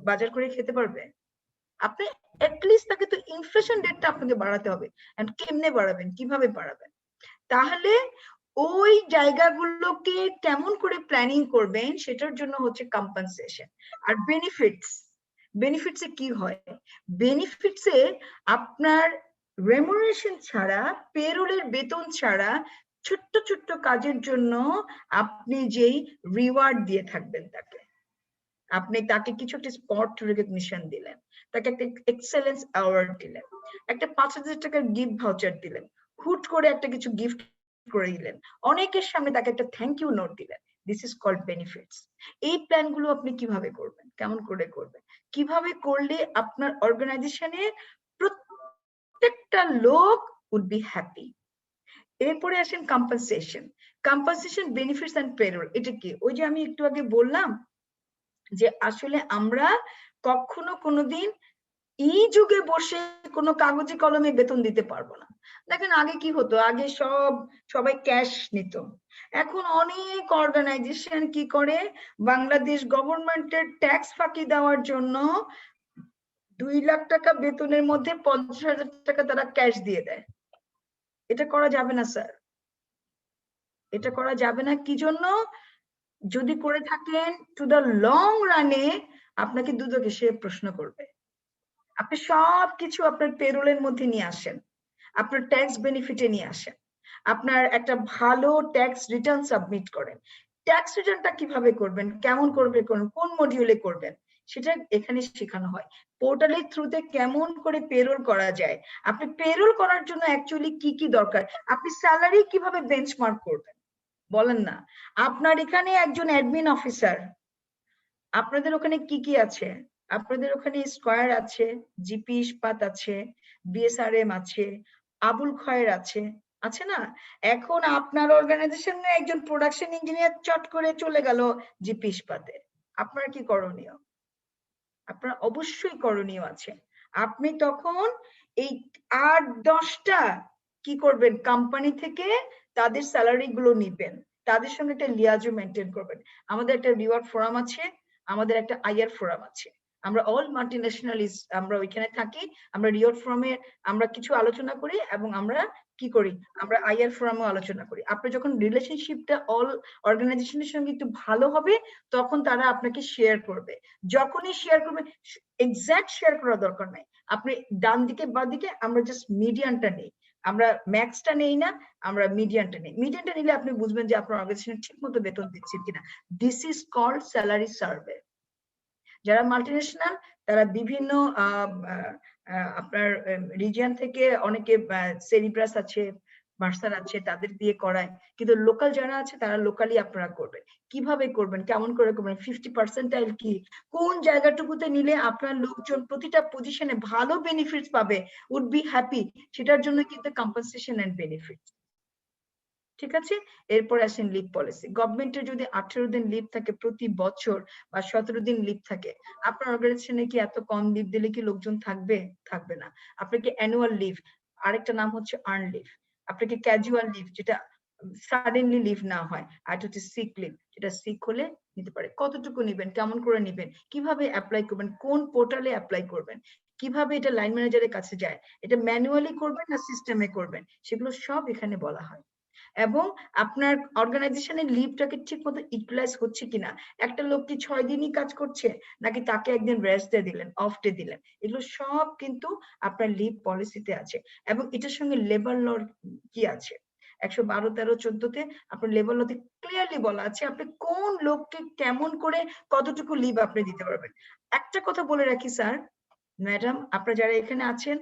বাজার করে খেতে পারবে? আপনি অ্যাটলিস্ট তাকে তো ইনফ্লেশন রেটটা আপনাকে বাড়াতে হবে। এন্ড কেমনে বাড়াবেন, কিভাবে বাড়াবেন? তাহলে ওই জায়গাগুলোকে কেমন করে প্ল্যানিং করবেন সেটার জন্য হচ্ছে কম্পেনসেশন। আর বেনিফিটস, বেনিফিটসে কি হয়? বেনিফিটসে আপনার রেমুনারেশন ছাড়া, পেরোলের বেতন ছাড়া ছোট্ট ছোট্ট কাজের জন্য আপনি যেই রিওয়ার্ড দিয়ে থাকবেন তাকে, আপনি তাকে কিছু একটা স্পট রেকগনিশন দিলেন, তাকে একটা এক্সেলেন্স অ্যাওয়ার্ড দিলেন, একটা 5,000 টাকার গিফট ভাউচার দিলেন, হুট করে একটা কিছু গিফট করে দিলেন, অনেকের সামনে তাকে একটা থ্যাংক ইউ নোট দিলেন, দিস ইজ কল্ড বেনিফিটস। এই প্ল্যান গুলো আপনি কিভাবে করবেন, কেমন করে করবেন, কিভাবে করলে আপনার অর্গানাইজেশনে প্রত্যেকটা লোক উড বি হ্যাপি। এরপরে আসেন compensation. Compensation, benefits and payroll, এটা কি? ওই যে আমি একটু আগে বললাম যে আসলে আমরা কখনো কোনোদিন এই যুগে বসে কোনো কাগজে কলমে বেতন দিতে পারবো না। দেখেন আগে কি হতো, আগে সবাই ক্যাশ নিত। এখন অনেক অর্গানাইজেশন কি করে, বাংলাদেশ গভর্নমেন্টের ট্যাক্স ফাঁকি দেওয়ার জন্য 2 লাখ টাকা বেতনের মধ্যে 50,000 টাকা তারা ক্যাশ দিয়ে দেয়। এটা করা যাবে না স্যার, এটা করা যাবে না। কি জন্য? যদি করে থাকেন টু দ্য লং রানে আপনাকে দুদকে সে প্রশ্ন করবে। আপনি সবকিছু আপনার পেরোলের মধ্যে নিয়ে আসেন, আপনার ট্যাক্স বেনিফিটে নিয়ে আসেন, আপনার একটা ভালো ট্যাক্স রিটার্ন সাবমিট করেন। ট্যাক্স রিটার্নটা কিভাবে করবেন, কেমন করবে, কোন মডিউলে করবেন, সেটা এখানে শেখানো হয়। পোর্টালের থ্রুতে কেমন করে পেরোল করা যায়, আপনি পেরোল করার জন্য অ্যাকচুয়ালি কি কি দরকার, আপনি স্যালারি কিভাবে বেঞ্চমার্ক করবেন বলেন না। আপনার এখানে একজন অ্যাডমিন অফিসার, আপনাদের ওখানে কি কি আছে? আপনাদের ওখানে স্কয়ার আছে, জিপি ইস্পাত আছে, বিএসআরএম আছে, আবুল খয়ের আছে, আছে না? এখন আপনার অর্গানাইজেশনে একজন প্রোডাকশন ইঞ্জিনিয়ার চট করে চলে গেল জিপি ইস্পাতে, আপনার কি করণীয়? আপনার অবশ্যই করণীয় আছে। আপনি তখন এই 8-10টা কি করবেন, কোম্পানি থেকে তাদের স্যালারি গুলো নিবেন, তাদের সঙ্গে একটা লিয়াজো মেনটেন করবেন। আমাদের একটা রিওয়ার্ড ফোরাম আছে, আমাদের একটা আইআর ফোরাম আছে, আমরা অল মাল্টিন্যাশনালিস্ট, আমরা ওইখানে থাকি, আমরা রিওট ফোরামে আমরা কিছু আলোচনা করি এবং আমরা কি করি, আমরা আইআর ফোরামে আলোচনা করি। আপনি যখন রিলেশনশিপটা অল অর্গানাইজেশনের সঙ্গে একটু ভালো হবে তখন তারা আপনাকে শেয়ার করবে। যখনই শেয়ার করবে, এক্সাক্ট শেয়ার করার দরকার নাই, আপনি ডান দিকে বা দিকে, আমরা জাস্ট মিডিয়ানটা নেই, আমরা ম্যাক্সটা নেই না, আমরা মিডিয়ানটা নেই। মিডিয়ানটা নিলে আপনি বুঝবেন যে আপনার অর্গানাইজেশন ঠিক মতো বেতন দিচ্ছেন কিনা। This is called salary survey. যারা মাল্টিন্যাশনাল তারা বিভিন্ন আপনার রিজিয়ন থেকে অনেকে সেরিব্রাস আছে, মার্সার আছে, তাদের দিয়ে করায়, কিন্তু লোকাল যারা আছে তারা লোকালি আপনারা করবেন। কিভাবে করবেন, কেমন করে করবেন, 50% কি, কোন জায়গাটুকুতে নিলে আপনার লোকজন প্রতিটা পজিশনে ভালো বেনিফিটস পাবে, উড বি হ্যাপি, সেটার জন্য কিন্তু কম্পেনসেশন এন্ড বেনিফিট। ঠিক আছে, এরপর আসেন লিভ পলিসি। গভর্নমেন্টের যদি 18 দিন লিভ থাকে প্রতি বছর বা 17 দিন লিভ থাকে, আপনার অর্গানাইজেশনে কি এত কম লিভ দিলে কি লোকজন থাকবে? থাকবে না। আপনাকে অ্যানুয়াল লিভ, আরেকটা নাম হচ্ছে আর্ন লিভ, আপনাকে ক্যাজুয়াল লিভ যেটা সাডেনলি লিভ না হয়, আর হচ্ছে সিক লিভ যেটা সিক হলে নিতে পারে। কতটুকু নিবেন, কেমন করে নিবেন, কিভাবে অ্যাপ্লাই করবেন, কোন পোর্টালে অ্যাপ্লাই করবেন, কিভাবে এটা লাইন ম্যানেজারের কাছে যায়, এটা ম্যানুয়ালি করবেন না সিস্টেমে করবেন, সেগুলো সব এখানে বলা হয়। এবং আপনার অর্গানাইজেশনের লিভটাকে ঠিক মতো ইউটিলাইজ হচ্ছে কিনা, একটা লোক কি 6 দিনই কাজ করছে নাকি তাকে একদিন রেস্ট দিয়ে দিলেন, অফ ডে দিলেন, এগুলো সব কিন্তু আপনার লিভ পলিসিতে আছে। এবং এটার সঙ্গে লেবার ল কি আছে, 112, 13, 14-তে আপনার লেবার লতে ক্লিয়ারলি বলা আছে আপনি কোন লোককে কেমন করে কতটুকু লিভ আপনি দিতে পারবেন। একটা কথা বলে রাখি স্যার, ম্যাডাম, আপনারা যারা এখানে আছেন,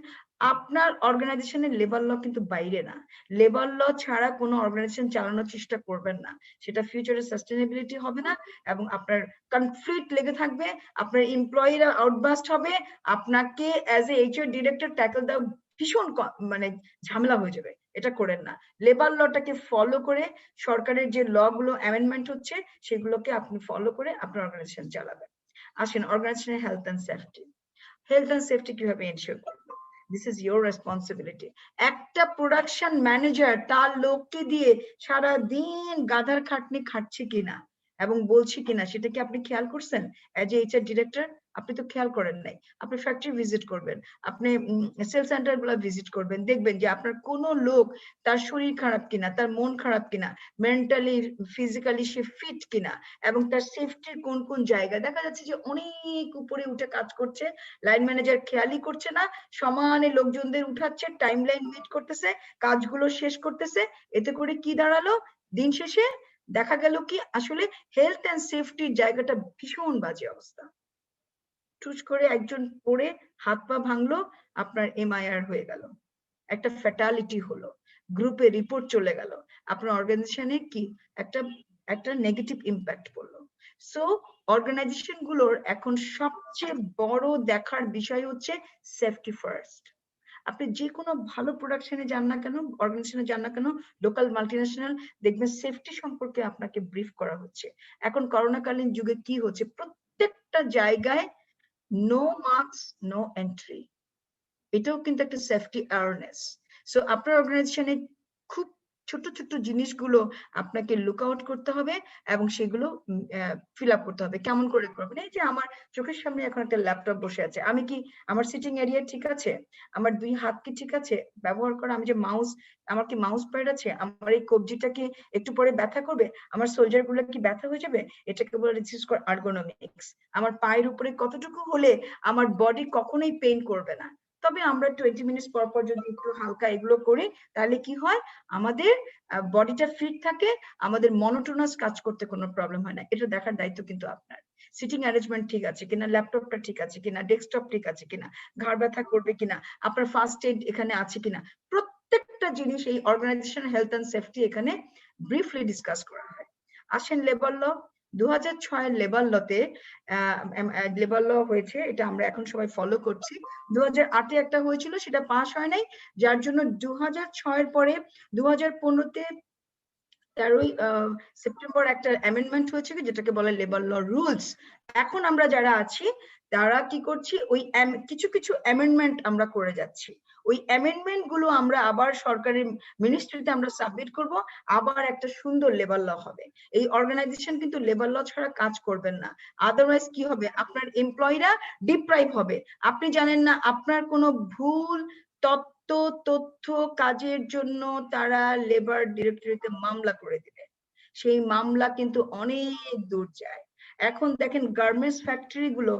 আপনার অর্গানাইজেশনের লেবার ল কিন্তু বাইরে না। লেবার ল ছাড়া কোনো অর্গানাইজেশন চালানোর চেষ্টা করবেন না, সেটা ফিউচারে সাস্টেনেবিলিটি হবে না এবং আপনার কনফ্লিক্ট লেগে থাকবে, আপনার এমপ্লয়িরা আউটবাস্ট হবে, আপনাকে as a HR director tackle দেওয়া ভীষণ মানে ঝামেলা হয়ে যাবে। এটা করেন না। লেবার লটাকে ফলো করে, সরকারের যে ল গুলো অ্যামেন্ডমেন্ট হচ্ছে সেগুলোকে আপনি ফলো করে আপনার অর্গানাইজেশন চালাবেন। আসেন অর্গানাইজেশনের health and safety. Health and safety কিভাবে এনশিওর করবে, দিস ইজ ইয়োর রেসপন্সিবিলিটি। একটা প্রোডাকশন ম্যানেজার তার লোককে দিয়ে সারা দিন গাধার খাটনি খাটছে কিনা এবং বলছে কিনা সেটা কি আপনি খেয়াল করছেন? এজ এ এইচআর ডিরেক্টর আপনি তো খেয়াল করেন নাই। আপনি ফ্যাক্টরি ভিজিট করবেন, আপনি সেল সেন্টার গুলো ভিজিট করবেন, দেখবেন যে আপনার কোন লোক তার শরীর খারাপ কিনা, তার মন খারাপ কিনা, মেন্টালি ফিজিক্যালি সে ফিট কিনা, এবং তার সেফটির কোন কোন জায়গা। দেখা যাচ্ছে যে অনেক উপরে উঠে কাজ করছে, লাইন ম্যানেজার খেয়ালই করছে না, সমানে লোকজনদের উঠাচ্ছে, টাইম লাইন মিট করতেছে, কাজগুলো শেষ করতেছে। এতে করে কি দাঁড়ালো, দিন শেষে দেখা গেল কি আসলে হেলথ এন্ড সেফটির জায়গাটা ভীষণ বাজে অবস্থা। টুস করে একজন পড়ে হাত পা ভাঙলো, আপনার এমআইআর হয়ে গেল, একটা ফ্যাটালিটি হলো, গ্রুপে রিপোর্ট চলে গেল, আপনার অর্গানাইজেশনে কি একটা নেগেটিভ ইম্প্যাক্ট পড়লো। সো অর্গানাইজেশন গুলোর এখন সবচেয়ে বড় দেখার বিষয় হচ্ছে সেফটি ফার্স্ট। আপনি যে কোনো ভালো প্রোডাকশনে যান না কেন, অর্গানাইজেশনে যান না কেন, লোকাল মাল্টিন্যাশনাল, দেখবেন সেফটি সম্পর্কে আপনাকে ব্রিফ করা হচ্ছে। এখন করোনাকালীন যুগে কি হচ্ছে, প্রত্যেকটা জায়গায় নো মাস্ক নো এন্ট্রি, এটাও কিন্তু একটা সেফটি অ্যাওয়ারনেস। সো আপনার অর্গানাইজেশনে খুব ছোট ছোট জিনিসগুলো আপনাকে লুক আউট করতে হবে এবং সেগুলো ফিল আপ করতে হবে। কেমন করে করবেন, এই যে আমার চোখের সামনে এখন একটা ল্যাপটপ বসে আছে, আমি কি আমার সিটিং এরিয়া ঠিক আছে, আমার 2 হাত কি ঠিক আছে ব্যবহার করা, আমি যে মাউস, আমার কি মাউস প্যাড আছে, আমার এই কবজিটা কি একটু পরে ব্যথা করবে, আমার সোলজার গুলো কি ব্যথা হয়ে যাবে, এটাকে বলে আর্গোনমিক্স। আমার পায়ের উপরে কতটুকু হলে আমার বডি কখনোই পেইন করবে না। তবে আমরা 20 মিনিট পর পর যদি একটু হালকা এগুলো করি তাহলে কি হয়, আমাদের বডিটা ফিট থাকে, আমাদের মনোটোনাস কাজ করতে কোনো প্রবলেম হয় না। এটা দেখার দায়িত্ব কিন্তু আপনার। সিটিং অ্যারেঞ্জমেন্ট ঠিক আছে কিনা, ল্যাপটপটা ঠিক আছে কিনা, ডেস্কটপ ঠিক আছে কিনা, ঘাড় ব্যথা করবে কিনা, আপনার ফার্স্ট এড এখানে আছে কিনা, প্রত্যেকটা জিনিস এই অর্গানাইজেশন হেলথ এন্ড সেফটি এখানে ব্রিফলি ডিসকাস করা হয়। আসেন লেবার ল। 2006 এর লেবার লতে লেবার ল হয়েছে, এটা আমরা এখন সবাই ফলো করছি। 2008-এ একটা হয়েছিল, সেটা পাস হয় নাই, যার জন্য 2006 এর পরে 2015-তে 13ই সেপ্টেম্বর একটা অ্যামেন্ডমেন্ট হয়েছে যেটাকে বলে লেবার ল রুলস। এখন আমরা যারা আছি তারা কি করছি ওই কিছু কিছু অ্যামেন্ডমেন্ট আমরা করে যাচ্ছি, ওই অ্যামেন্ডমেন্ট গুলো আমরা আবার সরকারি মিনিস্ট্রিতে আমরা সাবমিট করব, আবার একটা সুন্দর লেবার ল হবে। এই অর্গানাইজেশন কিন্তু লেবার ল ছাড়া কাজ করবেন না, আদারওয়াইজ কি হবে, আপনার এমপ্লয়িরা ডিপ্রাইভ হবে। আপনি জানেন না আপনার কোনো ভুল তথ্য কাজের জন্য তারা লেবার ডিরেক্টরিতে মামলা করে দিবে, সেই মামলা কিন্তু অনেক দূর যায়। এখন দেখেন গার্মেন্টস ফ্যাক্টরি গুলো,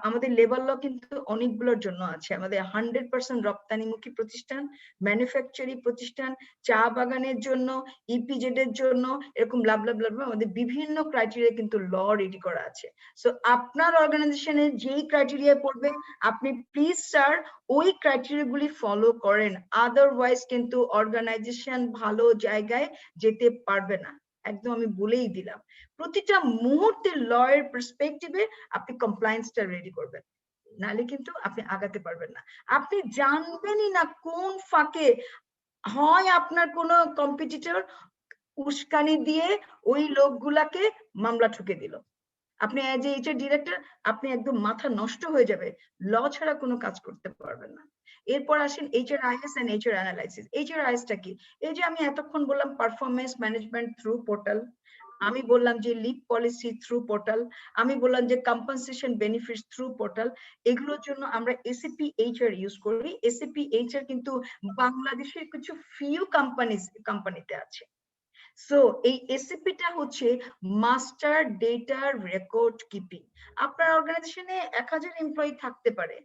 আমাদের লেবার ল কিন্তু অনেকগুলোর জন্য আছে, আমাদের 100% রপ্তানিমুখী প্রতিষ্ঠান, ম্যানুফ্যাকচারিং প্রতিষ্ঠান, চা বাগানের জন্য, ইপিজেড এর জন্য, এরকম লাভ লাভ লাভ আমাদের বিভিন্ন ক্রাইটেরিয়া কিন্তু ল রেডি করা আছে। সো আপনার অর্গানাইজেশনে যেই ক্রাইটেরিয়া পড়বে আপনি প্লিজ স্যার ওই ক্রাইটেরিয়া গুলি ফলো করেন, আদারওয়াইজ কিন্তু অর্গানাইজেশন ভালো জায়গায় যেতে পারবে না। একদম আমি বলেই দিলাম, প্রতিটা মুহূর্তে ল এর পার্সপেক্টিভে আপনি কমপ্লায়েন্সটা রেডি করবেন, নালে কিন্তু আপনি আগাতে পারবেন না। আপনি জানবেনই না কোন ফাঁকে হয় আপনার কোনো কম্পিটিটর উস্কানি দিয়ে ওই লোকগুলাকে মামলা ঠুকে দিল, আপনি এজ এ এইচআর ডিরেক্টর আপনি একদম মাথা নষ্ট হয়ে যাবে, ল ছাড়া কোনো কাজ করতে পারবেন না। এরপর আসেন HRIS and HR analysis. HRIS টা কি? এই যে আমি এতক্ষণ বললাম পারফরম্যান্স ম্যানেজমেন্ট থ্রু পোর্টাল, আমি বললাম যে লিভ পলিসি থ্রু পোর্টাল, আমি বললাম যে কম্পেনসেশন বেনিফিটস থ্রু পোর্টাল, এগুলোর জন্য আমরা SAP HR ইউজ করি। SAP HR কিন্তু বাংলাদেশের কিছু ফিউ কোম্পানিতে আছে। সো এই SAP টা হচ্ছে মাস্টার ডেটা রেকর্ড কিপিং। আপনার অর্গানাইজেশনে 1000 এমপ্লয়ি থাকতে পারে,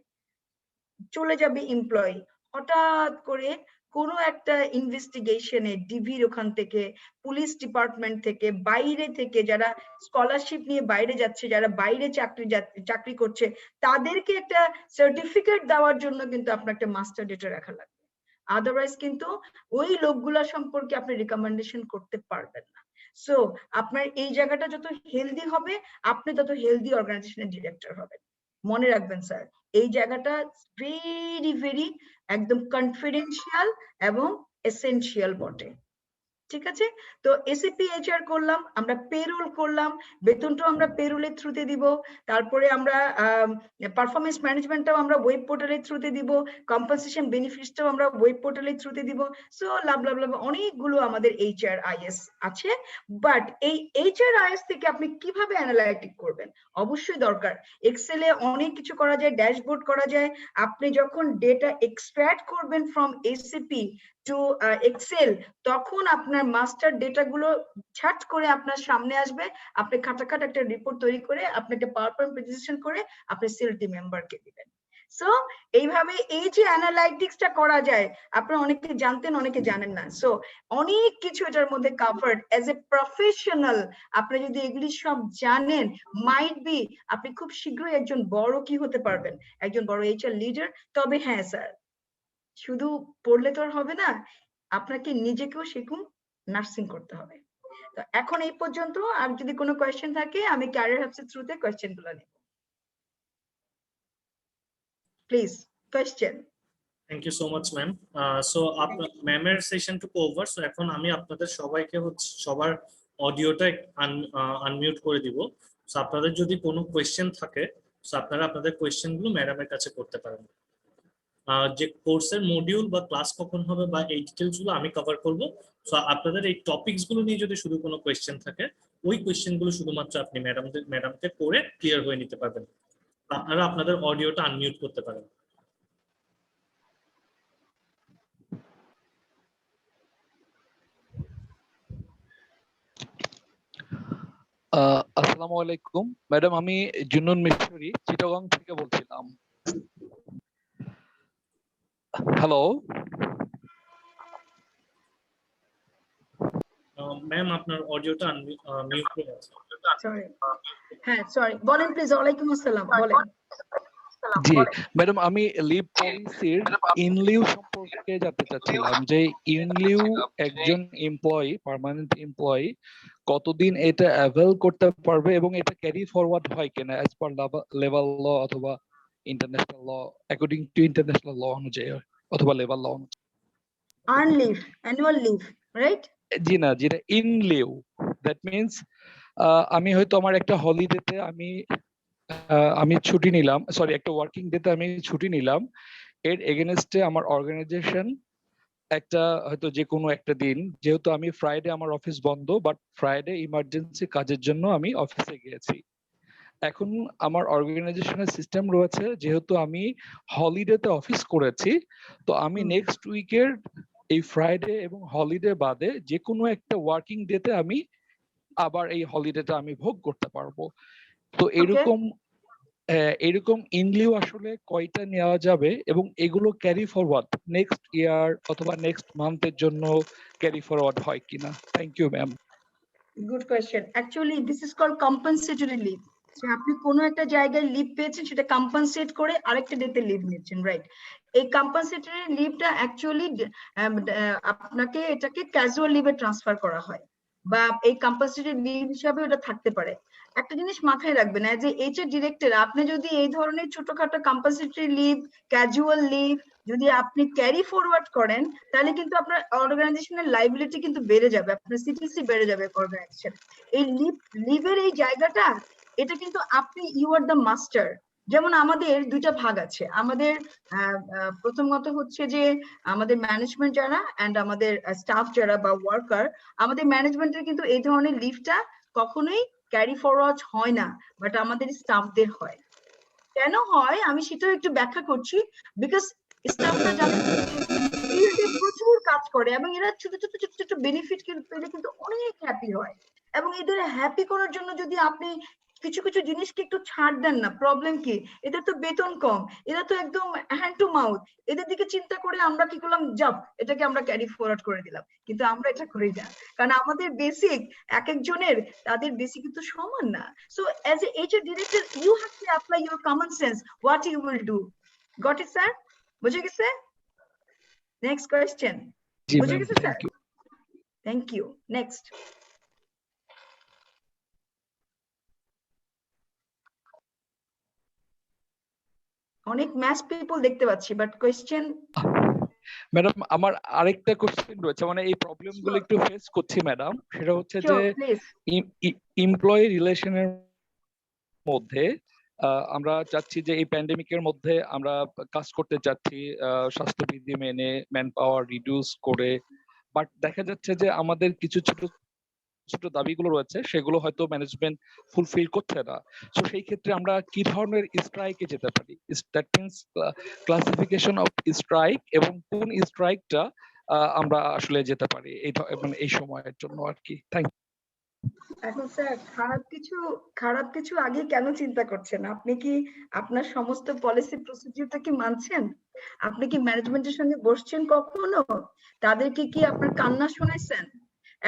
চলে যাবে এমপ্লয়ি, হঠাৎ করে কোনো একটা ইনভেস্টিগেশনে ডিভির ওখান থেকে, পুলিশ ডিপার্টমেন্ট থেকে, বাইরে থেকে যারা স্কলারশিপ নিয়ে বাইরে যাচ্ছে, যারা বাইরে চাকরি করছে, তাদেরকে একটা সার্টিফিকেট দেওয়ার জন্য কিন্তু আপনার একটা মাস্টার ডেটা রাখা লাগবে, আদারওয়াইজ কিন্তু ওই লোকগুলা সম্পর্কে আপনি রিকমেন্ডেশন করতে পারবেন না। সো আপনার এই জায়গাটা যত হেলদি হবে আপনি তত হেলদি অর্গানাইজেশনের ডিরেক্টর হবেন। মনে রাখবেন স্যার, এই জায়গাটা ভেরি ভেরি একদম কনফিডেন্সিয়াল এবং এসেনশিয়াল বটে, ঠিক আছে? তো SAP HR করলাম, আমরা পেরোল করলাম, বেতনটাও আমরা পেরোলের থ্রুতে দিব, তারপরে আমরা পারফরমেন্স ম্যানেজমেন্টটাও আমরা ওয়েব পোর্টালের থ্রুতে দিব, কম্পেনসেশন বেনিফিটসটাও আমরা ওয়েব পোর্টালের থ্রুতে দিব। সো লাভ লাভ লাভ অনেকগুলো আমাদের HRIS আছে, বাট এই HRIS থেকে আপনি কিভাবে অ্যানালাইটিক করবেন অবশ্যই দরকার। এক্সেলে অনেক কিছু করা যায়, ড্যাশবোর্ড করা যায়। আপনি যখন ডেটা এক্সট্রাক্ট করবেন ফ্রম SAP টু এক্সেল, তখন আপনার মাস্টার ডেটা গুলো ছাট করে আপনার সামনে আসবে, আপনি খাটাখাট একটা রিপোর্ট তৈরি করে আপনাকে পাওয়ারপয়েন্ট প্রেজেন্টেশন করে আপনি সেল টিম মেম্বারকে দিবেন। সো এইভাবে এই যে অ্যানালাইটিক্সটা করা যায়, আপনারা অনেকে জানতেন অনেকে জানেন না। সো অনেক কিছু এটার মধ্যে কাভার্ড। এজ এ প্রফেশনাল আপনি যদি এগুলি সব জানেন, মাইট বি আপনি খুব শীঘ্রই একজন বড় কি হতে পারবেন, একজন বড় HR লিডার। তবে হ্যাঁ স্যার, শুধু পড়লে তো আর হবে না, আপনাকে নিজেকেও শিখুন, নার্সিং করতে হবে। তো এখন এই পর্যন্ত, আর যদি কোনো কোয়েশ্চেন থাকে আমি ক্যারিয়ার হাবস এর থ্রুতে কোয়েশ্চেন গুলো নেব, please question. Thank you so much ma'am. So আপনার ম্যামের সেশনটুকু ওভার। সো এখন আমি আপনাদের সবাইকে সবার অডিওটা আনমিউট করে দিব। সো আপনাদের যদি কোনো কোয়েশ্চেন থাকে সো আপনারা আপনাদের কোয়েশ্চেনগুলো ম্যাডামের কাছে করতে পারেন। যে কোর্সের মডিউল বা ক্লাস কখন হবে বা এই ডিটেলস গুলো আমি কভার করব। সো আপনাদের এই টপিকস গুলো নিয়ে যদি শুধু কোনো কোয়েশ্চেন থাকে, ওই কোয়েশ্চেন গুলো শুধুমাত্র আপনি ম্যাডামকে করে ক্লিয়ার হয়ে নিতে পারবেন। আপনারা আপনাদের অডিওটা আনমিউট করতে পারেন। আসসালামু আলাইকুম ম্যাডাম, আমি জুনুন মিশরি চিটাগং থেকে বলছিলাম। হ্যালো ম্যাম, আপনার অডিওটা মিউট করে আছে। সরি, হ্যাঁ সরি, বলেন প্লিজ। ওয়ালাইকুম আসসালাম, বলেন। জি ম্যাডাম, আমি লিভ পলিসির ইনলিউ সম্পর্কে জানতে চাচ্ছিলাম যে ইনলিউ একজন এমপ্লয়ি, পার্মানেন্ট এমপ্লয়ি কতদিন এটা অ্যাভেল করতে পারবে এবং এটা ক্যারি ফরওয়ার্ড হয় কিনা অ্যাজ পার লেভেল ল অথবা international law, according to international law অনুযায়ী অথবা লেভেল ল অনুযায়ী? Earn leave, annual leave, right? জি না, যেটা ইনলিউ দ্যাট মিন্স আমি হয়তো আমার একটা হলিডেতে আমি আমি ছুটি নিলাম, সরি একটা ওয়ার্কিং ডেতে আমি ছুটি নিলাম, এর এগেনস্টে আমার অর্গানাইজেশন একটা হয়তো যে কোনো একটা দিন, যেহেতু আমি ফ্রাইডে আমার অফিস বন্ধ, বাট ফ্রাইডে ইমার্জেন্সি কাজের জন্য আমি অফিসে গিয়েছি। এখন আমার অর্গানাইজেশনের সিস্টেম রয়েছে, যেহেতু আমি হলিডেতে অফিস করেছি, তো আমি নেক্সট উইকের এই ফ্রাইডে এবং হলিডে বাদে যে কোনো একটা ওয়ার্কিং ডেতে আমি আবার এই হলিডেটা আমি ভোগ করতে পারবো। তো এরকম ইনলিউ আসলে কয়টা নেওয়া যাবে এবং এগুলো ক্যারি ফরওয়ার্ড নেক্সট ইয়ার অথবা নেক্সট মান্থের জন্য ক্যারি ফরওয়ার্ড হয় কিনা? Thank you ma'am. Good question. Actually this is called compensatory leave. আপনি কোনো একটা জায়গায় লিভ পেয়েছেন, সেটা কম্পেনসেট করে আরেকটা ডেতে লিভ নিচ্ছেন, রাইট? এই কম্পেনসেটরি লিভটা অ্যাকচুয়ালি আপনাকে এটাকে ক্যাজুয়াল লিভে ট্রান্সফার করা হয়, বা এই কম্পেনসেটরি লিভ হিসাবে ওটা থাকতে পারে। একটা জিনিস মাথায় রাখবেন, অ্যাজ এ এইচআর ডিরেক্টর আপনি যদি এই ধরনের ছোটখাটো কম্পেনসেটরি লিভ, ক্যাজুয়াল লিভ যদি আপনি ক্যারি ফরওয়ার্ড করেন, তাহলে কিন্তু আপনার অর্গানাইজেশনের লাইবিলিটি কিন্তু বেড়ে যাবে, আপনার সিটিসি বেড়ে যাবে অর্গানাইজেশন। এই লিভের এই জায়গাটা, এটা কিন্তু আপনি ইউ আর দ্য মাস্টার। যেমন আমাদের দুইটা ভাগ আছে, আমাদের প্রথমত হচ্ছে যে আমাদের ম্যানেজমেন্ট যারা এন্ড আমাদের স্টাফ যারা বা ওয়ার্কার, আমাদের ম্যানেজমেন্টের কিন্তু এই ধরনের লিভটা কখনোই ক্যারি ফরওয়ার্ড হয় না, বাট আমাদের স্টাফদের হয়। কেন হয় আমি সেটাও একটু ব্যাখ্যা করছি। বিকজ স্টাফরা জানেন ফিল্ডে প্রচুর কাজ করে এবং এরা ছোট ছোট ছোট ছোট বেনিফিট পেলে কিন্তু অনেক হ্যাপি হয়। এবং এদের হ্যাপি করার জন্য যদি আপনি কিছু কিছু জিনিসকে একটু ছাড় দেন না, প্রবলেম কি? এদের তো বেতন কম, এরা তো একদম হ্যান্ড টু মাউথ। এদের দিকে চিন্তা করে আমরা কি করলাম, যাব এটাকে আমরা ক্যারি ফরওয়ার্ড করে দিলাম, কিন্তু আমরা এটা করি না, কারণ আমাদের বেসিক এক একজনের তাদের বেসিক কিন্তু সমান না। So as a HR director you have to apply your common sense what you will do. Got it sir? বুঝে গেছে? Next question. বুঝে গেছে স্যার? Thank you. নেক্সট। অনেক ম্যাথ পিপল দেখতে পাচ্ছি, বাট কোয়েশ্চেন। ম্যাডাম আমার আরেকটা কোশ্চেন রয়েছে, মানে এই প্রবলেম গুলো একটু ফেস করছি ম্যাডাম, সেটা হচ্ছে যে এমপ্লয়ি রিলেশনের মধ্যে আমরা চাচ্ছি যে এই প্যান্ডেমিকের মধ্যে আমরা কাজ করতে চাচ্ছি স্বাস্থ্যবিধি মেনে, ম্যান পাওয়ার রিডিউস করে, বাট দেখা যাচ্ছে যে আমাদের কিছু ছোট ছোট দাবিগুলো রয়েছে সেগুলো হয়তো ম্যানেজমেন্ট ফুলফিল করছে না। তো সেই ক্ষেত্রে আমরা কি ধরনের স্ট্রাইকে যেতে পারি? That means classification of strike এবং কোন স্ট্রাইকটা আমরা আসলে যেতে পারি মানে এই সময়ের জন্য আর কি। Thank you. এখন স্যার খারাপ কিছু আগে কেন চিন্তা করছেন? আপনি কি আপনার সমস্ত পলিসি প্রসিডিউরটা কি মানছেন? আপনি কি ম্যানেজমেন্টের সঙ্গে বসছেন কখনো? তাদেরকে কি আপনার কান্না শোনাইছেন?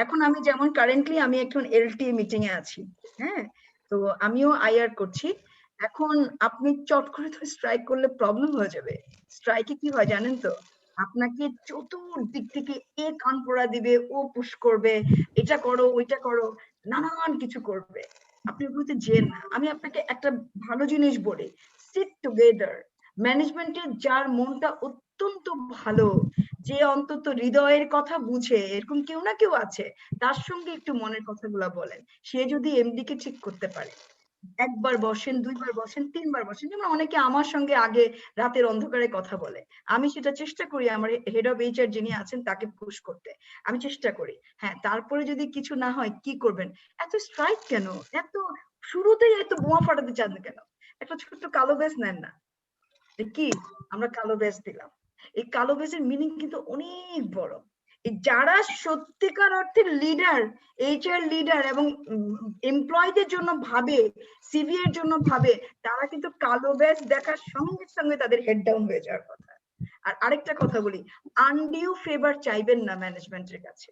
এখন আমি যেমন কারেন্টলি আমি এখন এলটিএ মিটিং এ আছি, হ্যাঁ, তো আমিও আইআর করছি। এখন আপনি চট করে তো স্ট্রাইক করলে প্রবলেম হয়ে যাবে। স্ট্রাইকে কি হয় জানেন তো? আপনাকে চতুর্দিক থেকে এ কান পড়া দিবে, ও পুশ করবে, এটা করো ওইটা করো, নানান কিছু করবে। আপনি ওগুলোতে যেন না। আমি আপনাকে একটা ভালো জিনিস বলি, সিট টুগেদার। ম্যানেজমেন্টের যার মনটা অত্যন্ত ভালো, যে অন্তত হৃদয়ের কথা বুঝে, এরকম কেউ না কেউ আছে, তার সঙ্গে একটু মনের কথাগুলা বলেন। সে যদি এমডি কে ঠিক করতে পারে, একবার বসেন, দুইবার বসেন, তিনবার বসেন। যেমন অনেকে আমার সঙ্গে আগে রাতের অন্ধকারে কথা বলে, আমি সেটা চেষ্টা করি আমার হেড অফ এইচআর যিনি আছেন তাকে পুশ করতে, আমি চেষ্টা করি। হ্যাঁ, তারপরে যদি কিছু না হয় কি করবেন? এত স্ট্রাইক কেন? এত শুরুতেই এত বোমা ফাটাতে চান কেন? একটা ছোট্ট কালো ব্যাজ নেন না, কি আমরা কালো ব্যাজ দিলাম। এই কালো ব্যাজের মিনিং কিন্তু অনেক বড়। যারা সত্যিকার অর্থে লিডার, এইচআর লিডার এবং এমপ্লয়ীদের জন্য ভাবে, সিভি এর জন্য ভাবে, তারা কিন্তু কালো ব্যাজ দেখার সঙ্গে সঙ্গে তাদের হেড ডাউন হয়ে যাওয়ার কথা। আর আরেকটা কথা বলি, আনডিউ ফেভার চাইবেন না ম্যানেজমেন্টের কাছে।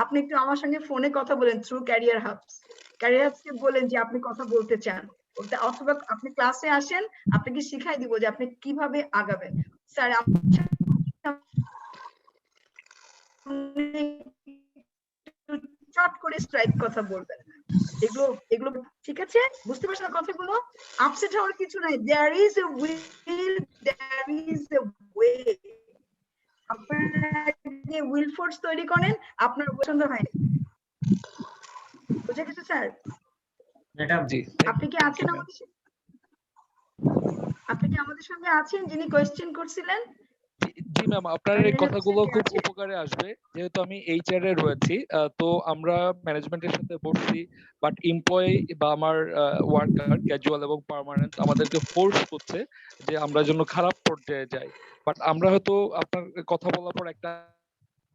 আপনি একটু আমার সঙ্গে ফোনে কথা বলেন থ্রু ক্যারিয়ার হাবস, ক্যারিয়ার হাবসকে বলেন যে আপনি কথা বলতে চান, অথবা আপনি ক্লাসে আসেন, আপনাকে শিখাই দিব যে আপনি কিভাবে আগাবেন। স্যার চট করে স্ট্রাইক কথা বলবেন না, এগুলো ঠিক আছে? বুঝতে পারছেন কথাগুলো? আপসেট হওয়ার কিছু নাই। There is a will, there is a way. আপনারা যে উইল ফোর্স তৈরি করেন, আপনার পছন্দ হয় না। বুঝে গেছে স্যার? ম্যাডাম জি, আপনি কি আছেন আমাদের? আপনি কি আমাদের সঙ্গে আছেন যিনি কোয়েশ্চেন করছিলেন? জি ম্যাম, আপনার এই কথাগুলো খুব উপকারে আসবে, যেহেতু আমি এইচআর এ রয়েছি। তো আমরা ম্যানেজমেন্টের সাথে বসছি, বাট এমপ্লয়ি বা আমার ওয়ার্কার ক্যাজুয়াল এবং পার্মানেন্ট আমাদেরকে ফোর্স করছে যে আমরা যেন খারাপ পর্যায়ে যাই। বাট আমরা হয়তো আপনার কথা বলার পর একটা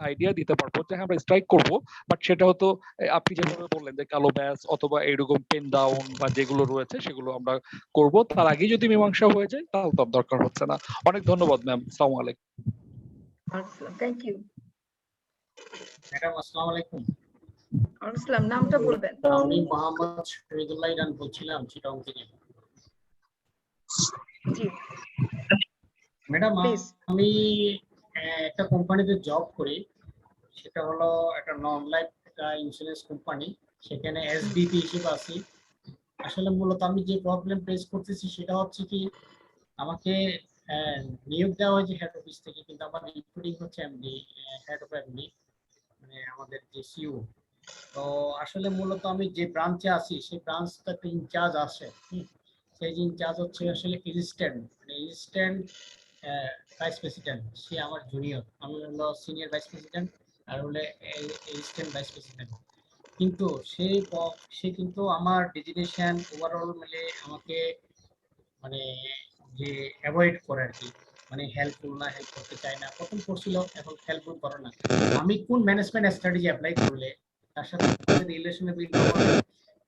আইডিয়া দিতে পারবো যে আমরা স্ট্রাইক করব, বাট সেটা হতো আপনি যেভাবে বললেন যে কালো ব্যাস অথবা এরকম পেন ডাউন বা যেগুলো রয়েছে সেগুলো আমরা করব। তার আগে যদি মীমাংসা হয়ে যায় তাহলে তো দরকার হচ্ছে না। অনেক ধন্যবাদ ম্যাম, আসসালামু আলাইকুম। Thank you madam. আসসালামু আলাইকুম। আসসালাম, নামটা বলবেন। আমি মোহাম্মদ শহীদুল্লাহ ইরান বলছিলাম চিটাগং থেকে। জি ম্যাডাম, আমি একটা কোম্পানিতে জব করি, সেটা হলো একটা নন লাইফ ইন্স্যুরেন্স কোম্পানি। সেখানে এসডিপি হিসেবে আছি। আসলে মূলত আমি যে প্রবলেম ফেস করতেছি সেটা হচ্ছে কি, আমাকে নিয়োগ দেওয়া হয়েছে হেড অফিস থেকে, কিন্তু আমার রিপোর্টিং হচ্ছে এমডি, হেড অফ এমডি, মানে আমাদের যে সিইও। তো আসলে মূলত আমি যে ব্রাঞ্চে আছি সেই ব্রাঞ্চটা একটা ইনচার্জ আছে, সেই যে ইনচার্জ হচ্ছে আসলে অ্যাসিস্ট্যান্ট, মানে অ্যাসিস্ট্যান্ট ভাইস প্রেসিডেন্ট। সে আমার জুনিয়র, আমি হলো সিনিয়র ভাইস প্রেসিডেন্ট আর হলে অ্যাসিস্ট্যান্ট ভাইস প্রেসিডেন্ট। কিন্তু সে কিন্তু আমার ডেজিগনেশন ওভারঅল মিলে আমাকে মানে যে অ্যাভয়েড করে আর কি, মানে হেল্পফুল না, হেল্প করতে চায় না। প্রথম করছিল, এখন হেল্পফুল করে না। আমি কোন ম্যানেজমেন্ট স্ট্র্যাটেজি অ্যাপ্লাই করলে তার সাথে রিলেশনে বিল্ড হবে,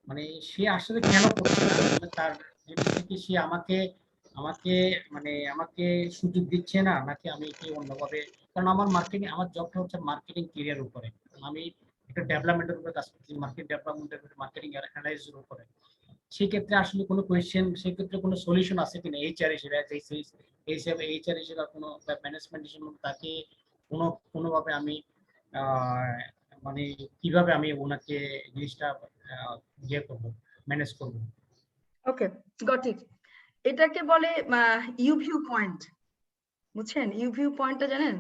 মানে সে আসলে কেন করছে না, মানে তার জিনিসটা কি সে আমাকে আমাকে মানে আমাকে সুযোগ দিচ্ছে না, নাকি আমি কি অন্যভাবে। কারণ আমার মার্কেটিং, আমার জবটা হচ্ছে মার্কেটিং ক্যারিয়ার উপরে, আমি একটা ডেভেলপমেন্টের উপরে কাজ করছি, মার্কেট ডেভেলপমেন্টের উপরে, মার্কেটিং অ্যানালাইসিসের উপরে। সেই ক্ষেত্রে আসলে কোনো কোয়েশ্চেন, সেই ক্ষেত্রে কোনো সলিউশন আছে কিনা এইচআর হিসেবে, এই হিসেবে এইচআর হিসেবে কোনো ম্যানেজমেন্ট হিসেবে তাকে কোনোভাবে আমি মানে কিভাবে আমি ওনাকে জিনিসটা ইয়ে করবো, ম্যানেজ করবো। ওকে, গট ইট। এটাকে বলে ইউ ভিউ পয়েন্ট, বুঝছেন? ইউ ভিউ পয়েন্টটা জানেন?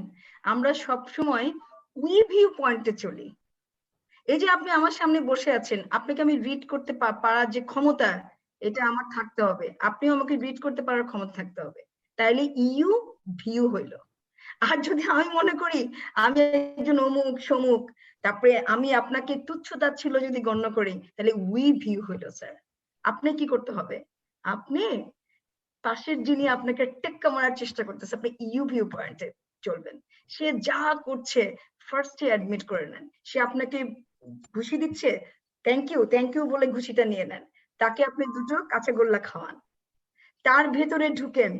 আমরা সব সময় উই ভিউ পয়েন্টে চলি। এই যে আপনি আমার সামনে বসে আছেন, আপনাকে আমি রিড করতে পারার যে ক্ষমতা, এটা আমার থাকতে হবে। আপনিও আমাকে রিড করতে পারার ক্ষমতা থাকতে হবে, তাইলে ইউ ভিউ হইলো। আর যদি আমি মনে করি আমি একজন অমুক সমুক, তারপরে আমি আপনাকে তুচ্ছতাচ্ছিল্য যদি গণ্য করি, তাহলে উই ভিউ হইলো। স্যার, আপনি কি করতে হবে? আপনি পাশের যিনি আপনাকে টেক্কা মারার চেষ্টা করতেছে, আপনি ইউ ভিউ পয়েন্টে চলবেন। সে যা করছে ফার্স্টে অ্যাডমিট করে নেন। সে আপনাকে ঘুষি দিচ্ছে, থ্যাংক ইউ বলে ঘুষিটা নিয়ে নেন। তাকে আপনি দুটো কাঁচা গোল্লা খাওয়ান, তার ভেতরে ঢুকেন।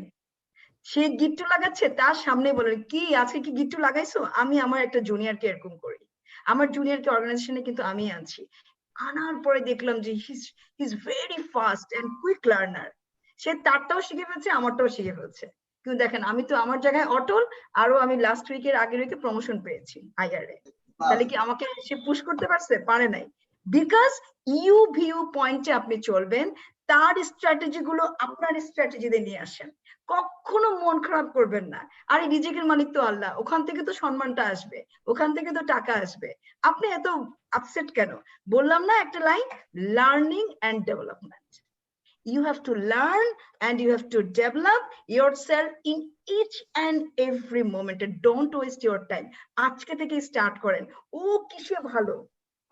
সে গিট্টু লাগাচ্ছে, তার সামনে বলেন, কি আজকে কি গিট্টু লাগাইছো? আমি আমার একটা জুনিয়রকে এরকম করি, আমার জুনিয়রকে অর্গানাইজেশনে কিন্তু আমি আনছি। আনার পরে দেখলাম যে his very fast and quick learner. সে তারটাও শিখে ফেলছে, আমারটাও শিখে ফেলছে। কিন্তু দেখেন, আমি তো আমার জায়গায় অটল, আরো আমি লাস্ট উইকের আগের উইকে প্রমোশন পেয়েছি আইআরএ। তাহলে কি আমাকে সে পুশ করতে পারছে? পারে নাই। বিকজ ইউ ভিউ পয়েন্টে আপনি চলবেন, তার স্ট্র্যাটেজি গুলো আপনার স্ট্র্যাটেজিতে নিয়ে আসেন। কখনো মন খারাপ করবেন না। আরে রিজিকের মালিক তো আল্লাহ, ওখান থেকে তো সম্মানটা আসবে, ওখান থেকে তো টাকা আসবে। আপনি এত আপসেট কেন? বললাম না একটা line, learning and development. You have to learn and you have to develop yourself in each and every moment. Don't waste your time. আজকে থেকে স্টার্ট করেন। ও কিসে ভালো,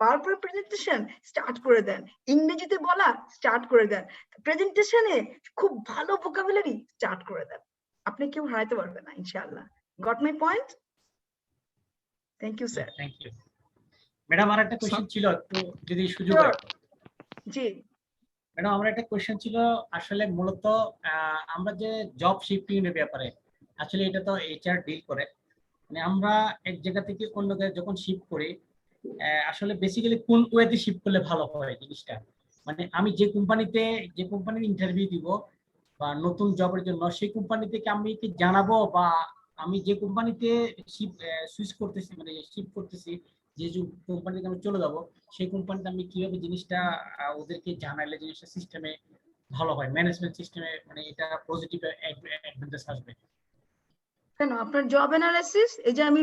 পাওয়ারপয়েন্ট প্রেজেন্টেশন স্টার্ট করে দেন, ইংরেজিতে বলা স্টার্ট করে দেন, প্রেজেন্টেশনে খুব ভালো ভোকাবুলারি স্টার্ট করে দেন। আপনি কেউ হারাতে পারবে না ইনশাআল্লাহ। Got my point? Thank you sir. Thank you madam. আর একটা কোশ্চেন ছিল, একটু যদি সুযোগ হয়। জি ম্যাডাম, আমার একটা কোশ্চেন ছিল, আসলে মূলত আমরা যে জব শিফটিং এর ব্যাপারে, আসলে এটা তো এইচআর ডিল করে, মানে আমরা এক জায়গা থেকে অন্য জায়গায় যখন শিফট করি, আসলে বেসিক্যালি কোন ওয়েতে শিফট করলে ভালো হয় জিনিসটা, মানে আমি যে কোম্পানির ইন্টারভিউ দিব বা নতুন জবের জন্য, সেই কোম্পানি থেকে আমি কি জানাবো, বা আমি যে কোম্পানিতে সুইচ করতেছি, মানে শিফট করতেছি, যে কোম্পানিতে আমি চলে যাব, সেই কোম্পানিতে আমি কিভাবে জিনিসটা ওদেরকে জানাইলে জিনিসটা সিস্টেমে ভালো হয়, ম্যানেজমেন্ট সিস্টেমে, মানে এটা পজিটিভ অ্যাডভান্টেজ আসবে। কেন আপনার জব অ্যানালাইসিস, এই যে আমি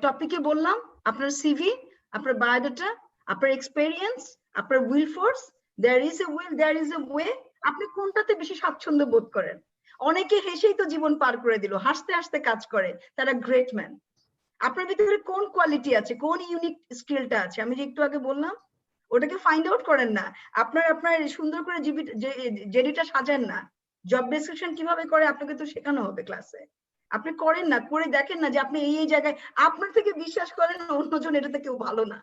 টপিকে বললাম, আপনার সিভি, আপনার বায়োডাটা, আপনার এক্সপেরিয়েন্স, আপনার will force, there is a will, there is a way. আপনি কোনটাতে বেশি স্বাচ্ছন্দ্য বোধ করেন? অনেকে হেসেই তো জীবন পার করে দিল, হাসতে হাসতে কাজ করে, তারা গ্রেট ম্যান। আপনার ভিতরে কোন কোয়ালিটি আছে, কোন ইউনিক স্কিলটা আছে, আমি যে একটু আগে বললাম, ওটাকে ফাইন্ড আউট করেন না। আপনার সুন্দর করে জেডিটা সাজান না। জব ডেসক্রিপশন কিভাবে করে আপনাকে তো শেখানো হবে ক্লাসে। আপনি করেন না, করে দেখেন না যে আপনি এই জায়গায়, আপনার থেকে বিশ্বাস করেন অন্যজন এটাতে কেউ ভালো না।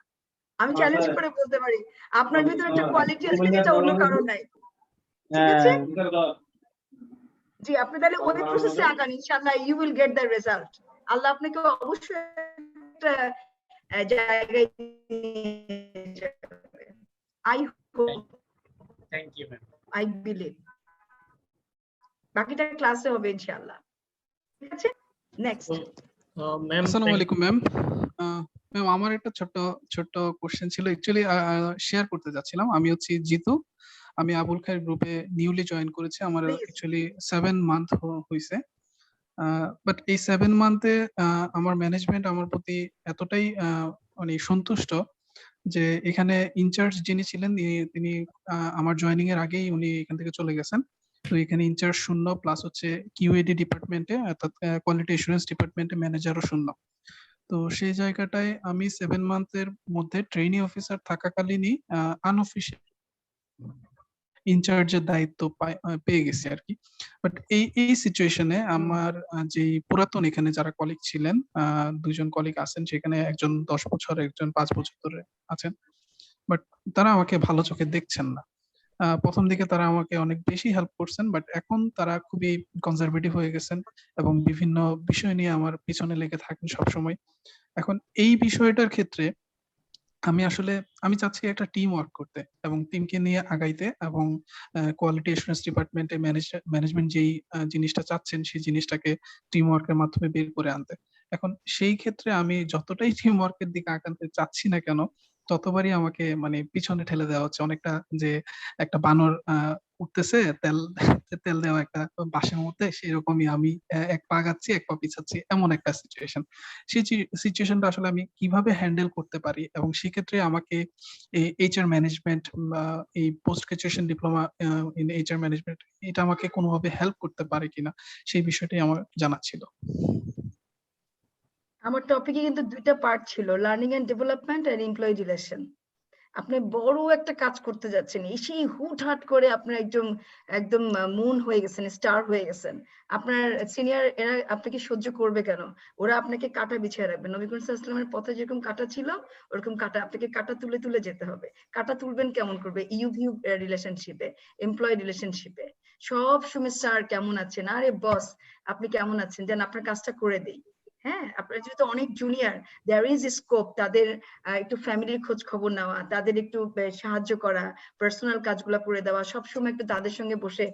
আমি চ্যালেঞ্জ করে বলতে পারি আপনার ভিতরে একটা কোয়ালিটি আছে যেটা অন্য কারো নাই। ঠিক আছে? জি, আপনি তাহলে ওই প্রসেসে আগান, ইনশাআল্লাহ you will get the result. Allah আপনাকে অবশ্যই একটা জায়গায় নিয়ে যাবে। I hope, thank you ma'am. I believe. বাকিটা ক্লাসে হবে ইনশাআল্লাহ। ঠিক আছে, নেক্সট। ম্যাম, আসসালামু আলাইকুম ম্যাম। ম্যাম, আমার একটা ছোট্ট কোশ্চেন ছিল, অ্যাকচুয়ালি শেয়ার করতে যাচ্ছিলাম। আমি হচ্ছি জিতু, আমি আবুল খায়ের গ্রুপে নিউলি জয়েন করেছি। আমার অ্যাকচুয়ালি 7 মান্থ হয়েছে। বাট এই 7 মান্থে আমার ম্যানেজমেন্ট আমার প্রতি এতটাই মানে সন্তুষ্ট যে এখানে ইনচার্জ যিনি ছিলেন তিনি আমার জয়েনিং এর আগেই উনি এখান থেকে চলে গেছেন। তো এখানে ইনচার্জ শূন্য, প্লাস হচ্ছে কিউএডি ডিপার্টমেন্টে অর্থাৎ কোয়ালিটি অ্যাসুরেন্স ডিপার্টমেন্টে ম্যানেজারও শূন্য। তো সেই জায়গাটায় আমি 7 মান্থের মধ্যে ট্রেইনি অফিসার থাকাকালীনই আনঅফিশিয়াল ইনচার্জের দায়িত্ব পেয়ে গেছি আর কি। বাট এই সিচুয়েশনে আমার যে পুরাতন এখানে যারা কলিগ ছিলেন, 2জন কলিগ আছেন, সেখানে একজন 10 বছর, একজন 5 বছর ধরে আছেন, বাট তারা আমাকে ভালো চোখে দেখছেন না। প্রথম দিকে তারা আমাকে অনেক বেশি হেল্প করছেন, বাট এখন তারা খুবই কনজারভেটিভ হয়ে গেছেন এবং বিভিন্ন বিষয় নিয়ে আমার পিছনে লেগে থাকেন সবসময়। এখন এই বিষয়টার ক্ষেত্রে আমি চাচ্ছি একটা টিম ওয়ার্ক করতে এবং টিমকে নিয়ে আগাইতে, এবং কোয়ালিটি অ্যাসুরেন্স ডিপার্টমেন্টে ম্যানেজমেন্ট যেই জিনিসটা চাচ্ছেন সেই জিনিসটাকে টিম ওয়ার্কের মাধ্যমে বের করে আনতে। এখন সেই ক্ষেত্রে আমি যতটাই টিম ওয়ার্কের দিকে আগাতে চাচ্ছি না কেন, ততবারই আমাকে মানে পিছনে ঠেলে দেওয়া হচ্ছে। অনেকটা যে একটা বানর উঠতেছে তেল দেওয়া একটা বাঁশের মধ্যে, সেরকমই আমি এক পা আগাচ্ছি এক পা পিছাচ্ছি, এমন একটা সিচুয়েশন। সেই সিচুয়েশনটা আসলে আমি কিভাবে হ্যান্ডেল করতে পারি, এবং সেক্ষেত্রে আমাকে এইচআর ম্যানেজমেন্ট বা এই post graduation diploma in HR management এটা আমাকে কোনোভাবে হেল্প করতে পারে কিনা, সেই বিষয়টাই আমার জানা ছিল। আমার টপিকে কিন্তু দুইটা পার্ট ছিল, লার্নিং এন্ড ডেভেলপমেন্ট আর এমপ্লয়ি রিলেশন। আপনি বড় একটা কাজ করতে যাচ্ছেন, এসেই হুটহাট করে আপনার একদম মুন হয়ে গেছেন, স্টার হয়ে গেছেন। আপনার সিনিয়র এরা আপনাকে সহ্য করবে কেন? ওরা আপনাকে কাটা বিছিয়ে রাখবে। নবী করিম সাল্লাল্লাহু আলাইহি ওয়াসাল্লামের পথে যেরকম কাটা ছিল, ওরকম কাটা আপনাকে কাটা তুলে তুলে যেতে হবে। কাটা তুলবেন কেমন করবে? ইউভিউ রিলেশনশিপে, এমপ্লয়ি রিলেশনশিপে সব সময় স্যার কেমন আছেন, আরে বস আপনি কেমন আছেন, দেন আপনার কাজটা করে দেই। হ্যাঁ, আপনারা যেহেতু অনেক জুনিয়র, দেয়ার ইজ স্কোপ তাদের একটু ফ্যামিলির খোঁজ খবর নেওয়া, তাদের একটু সাহায্য করা, পার্সোনাল কাজগুলো করে দেওয়া, সবসময় একটু তাদের সঙ্গে বসে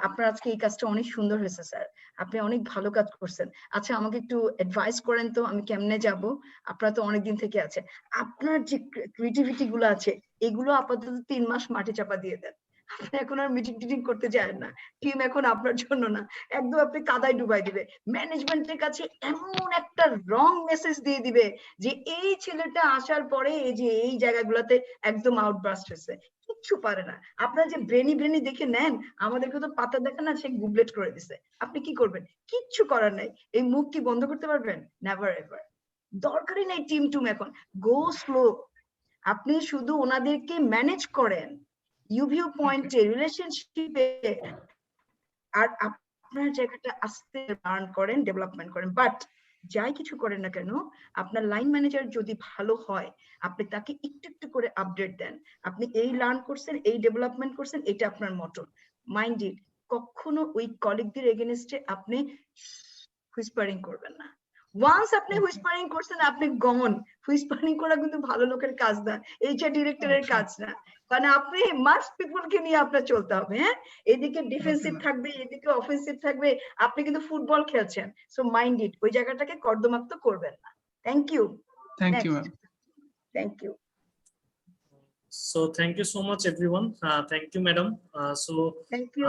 আপনার আজকে এই কাজটা অনেক সুন্দর হয়েছে স্যার, আপনি অনেক ভালো কাজ করছেন, আচ্ছা আমাকে একটু অ্যাডভাইস করেন তো আমি কেমনে যাব, আপনারা তো অনেকদিন থেকে আছেন, আপনার যে ক্রিয়েটিভিটি গুলো আছে এগুলো আপাতত 3 মাস মাটি চাপা দিয়ে দেন। আপনি এখন আর মিটিং টিটিং করতে যায় না, টিম এখন আপনার জন্য না, একদম আপনি কাদায় ডুবাই দিবে। ম্যানেজমেন্টের কাছে এমন একটা রং মেসেজ দিয়ে দিবে যে এই ছেলেটা আসার পরে এই যে এই জায়গাগুলোতে একদম আউটবাস্ট হয়েছে, কিচ্ছু পারে না। আপনার যে ব্রেনি দেখে নেন, আমাদেরকে তো পাতা দেখা না, সে গুবলেট করে দিছে, আপনি কি করবেন? কিচ্ছু করার নাই। এই মুখ কি বন্ধ করতে পারবেন? Never ever. দরকারই নাই টিম টুম, এখন গো স্লো। আপনি শুধু ওনাদেরকে ম্যানেজ করেন ইউভিউ পয়েন্টে, রিলেশনশিপে, আর আপনার জায়গাটা আস্তে বার্ন করেন, ডেভেলপমেন্ট করেন। বাট যাই কিছু করেন না কেন, আপনার লাইন ম্যানেজার যদি ভালো হয়, আপনি তাকে একটু একটু করে আপডেট দেন, আপনি এই লার্ন করছেন, এই ডেভেলপমেন্ট করছেন, এটা আপনার মোটর। মাইন্ড ইট, কখনো ওই কলিগদের এগেইনস্টে আপনি হুইসপারিং করবেন না। ওয়ান্স আপনি হুইসপারিং করছেন, আপনি গমন। হুইসপারিং করা কিন্তু ভালো লোকের কাজ না, এইচআর ডিরেক্টরের কাজ না, কারণ আপনি মাস্ট পিপলকে নিয়ে আপনার চলতে হবে। হ্যাঁ, এদিকে ডিফেন্সিভ থাকবে, এদিকে অফেন্সিভ থাকবে, আপনি কিন্তু ফুটবল খেলছেন। সো মাইন্ড ইট, ওই জায়গাটাকে কর্দমাক্ত করবেন না। Thank you. Thank you ma'am. Thank you. So thank you so much everyone. Thank you madam. Thank you.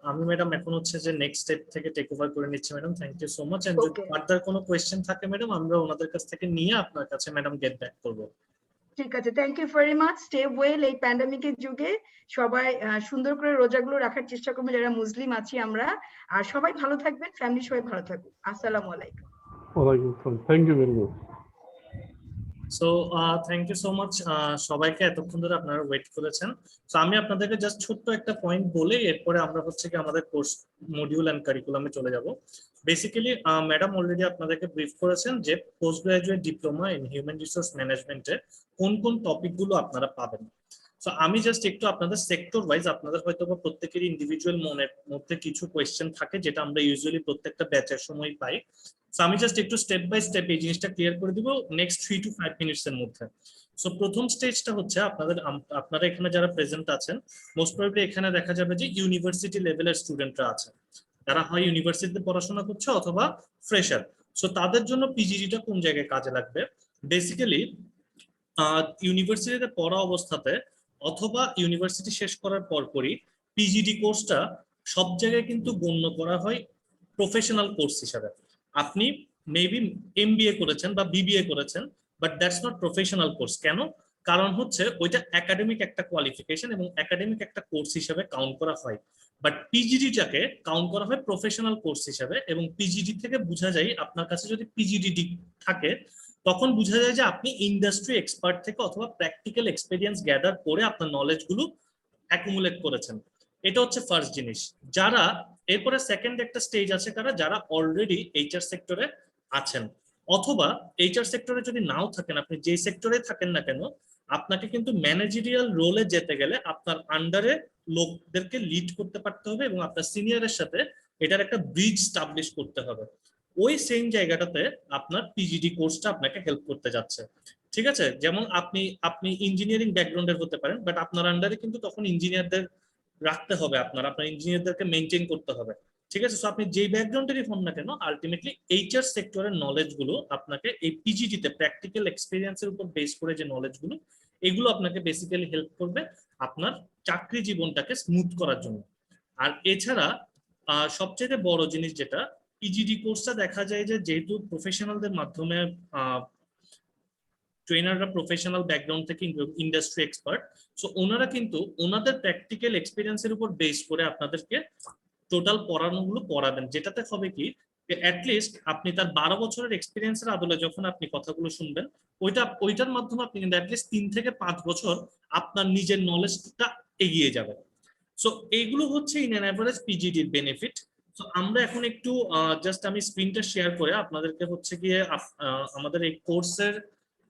আমি ম্যাডাম এখন হচ্ছে যে নেক্সট স্টেপ থেকে টেক ওভার করে নিচ্ছি madam. Thank you so much. And যদি ফার্দার কোনো কোশ্চেন থাকে ম্যাডাম, আমরা ওনাদের কাছ থেকে নিয়ে আপনার কাছে ম্যাডাম গেট ব্যাক করব। ঠিক আছে, thank you very much. Stay well. এই প্যান্ডামিকের যুগে সবাই সুন্দর করে রোজাগুলো রাখার চেষ্টা করবো যারা মুসলিম আছি আমরা, আর সবাই ভালো থাকবেন, ফ্যামিলি সবাই ভালো থাকুক। আসসালামু আলাইকুম। ওয়ালাইকুম আসসালাম, thank you very much. So thank you so much সবাইকে, এতক্ষণ ধরে আপনারা ওয়েট করেছেন। সো আমি আপনাদেরকে জাস্ট ছোট্ট একটা পয়েন্ট বলে এরপরে আমরা হচ্ছে কি আমাদের কোর্স মডিউল এন্ড কারিকুলামে চলে যাব। বেসিক্যালি ম্যাডাম অলরেডি আপনাদেরকে ব্রিফ করেছেন যে post graduate diploma in human resource ম্যানেজমেন্টে কোন কোন টপিকগুলো আপনারা পাবেন। সো আমি জাস্ট একটু আপনাদের সেক্টর ওয়াইজ, আপনাদের হয়তো বা প্রত্যেকেরই ইন্ডিভিজুয়াল মনের মধ্যে কিছু কোয়েশ্চেন থাকে যেটা আমরা ইউজুয়ালি প্রত্যেকটা ব্যাচের সময় পাই। সো আমি জাস্ট একটু স্টেপ বাই স্টেপ এই জিনিসটা ক্লিয়ার করে দিব নেক্সট 3 to 5 মিনিটস এর মধ্যে। সো প্রথম স্টেজটা হচ্ছে আপনারা এখানে যারা প্রেজেন্ট আছেন, মোস্ট প্রবাবলি এখানে দেখা যাবে যে ইউনিভার্সিটি লেভেলের স্টুডেন্টরা আছে, যারা হয় ইউনিভার্সিটিতে পড়াশোনা করছে অথবা ফ্রেশার। সো তাদের জন্য পিজিডিটা কোন জায়গায় কাজে লাগবে? বেসিক্যালি ইউনিভার্সিটিতে পড়া অবস্থাতে অথবা ইউনিভার্সিটি শেষ করার পরপরই পিজিডি কোর্সটা সব জায়গায় কিন্তু গণ্য করা হয় প্রফেশনাল কোর্স হিসাবে। আপনি মেবি এমবিএ করেছেন বা বিবিএ করেছেন, but that's not professional course. কেন? কারণ হচ্ছে ওইটা একাডেমিক একটা কোয়ালিফিকেশন এবং একাডেমিক একটা কোর্স হিসেবে কাউন্ট করা হয়, বাট পিজিডিটাকে কাউন্ট করা হয় প্রফেশনাল কোর্স হিসেবে। এবং পিজিডি থেকে বোঝা যায়, আপনার কাছে যদি পিজিডি থাকে তখন বোঝা যায় যে আপনি ইন্ডাস্ট্রি এক্সপার্ট থেকে অথবা প্র্যাকটিক্যাল এক্সপেরিয়েন্স গ্যাদার করে আপনার নলেজ গুলো অ্যাকুমুলেট করেছেন। এটা হচ্ছে ফার্স্ট জিনিস। যারা এরপরে সেকেন্ড একটা স্টেজ আছে, যারা অলরেডি এইচআর সেক্টরে আছেন অথবা এইচআর সেক্টরে যদি নাও থাকেন, আপনি যে সেক্টরে থাকেন না কেন, আপনাকে কিন্তু ম্যানেজারিয়াল রোলে যেতে গেলে আপনার আন্ডারে লোকদেরকে লিড করতে পারতে হবে এবং আপনার সিনিয়রের সাথে এটার একটা ব্রিজ স্টাবলিশ করতে হবে। ওই সেম জায়গাটাতে আপনার পিজিডি কোর্সটা আপনাকে হেল্প করতে যাচ্ছে। ঠিক আছে, যেমন আপনি ইঞ্জিনিয়ারিং ব্যাকগ্রাউন্ডের হতে পারেন, বাট আপনার আন্ডারে কিন্তু তখন ইঞ্জিনিয়ারদের রাখতে হবে, আপনার ইঞ্জিনিয়ারদেরকে মেনটেন করতে হবে। ঠিক আছে, সো আপনি যেই ব্যাকগ্রাউন্ডেরই হন না কেন, আলটিমেটলি এইচআর সেক্টরের নলেজ গুলো আপনাকে এই পিজিডিতে প্র্যাকটিক্যাল এক্সপেরিয়েন্সের উপর বেস করে যে নলেজ গুলো, এগুলো আপনাকে বেসিক্যালি হেল্প করবে আপনার চাকরি জীবনটাকে স্মুথ করার জন্য। আর এছাড়া সবচেয়ে বড় জিনিস যেটা, পিজিডি কোর্সটা দেখা যায় যে যেহেতু প্রফেশনালদের মাধ্যমে ট্রেনাররা প্রফেশনাল ব্যাকগ্রাউন্ড থেকে ইন্ডাস্ট্রি এক্সপার্ট, সো ওনারা কিন্তু ওনাদের প্র্যাকটিক্যাল এক্সপেরিয়েন্সের উপর বেস করে আপনাদেরকে টোটাল পড়ানোগুলো পড়াবেন, যেটাতে হবে কি অ্যাটলিস্ট আপনি তার 12 বছরের এক্সপিরিয়েন্সের আদলে যখন আপনি কথাগুলো শুনবেন, ওইটার মাধ্যমে আপনি কিন্তু অ্যাটলিস্ট 3 থেকে 5 বছর আপনার নিজের নলেজটা এগিয়ে যাবে। সো এইগুলো হচ্ছে ইন অ্যান অ্যাভারেজ পিজিডির বেনিফিট। তো আমরা এখন একটু জাস্ট আমি স্ক্রিনটা শেয়ার করে আপনাদেরকে হচ্ছে গিয়ে আমাদের এই কোর্সের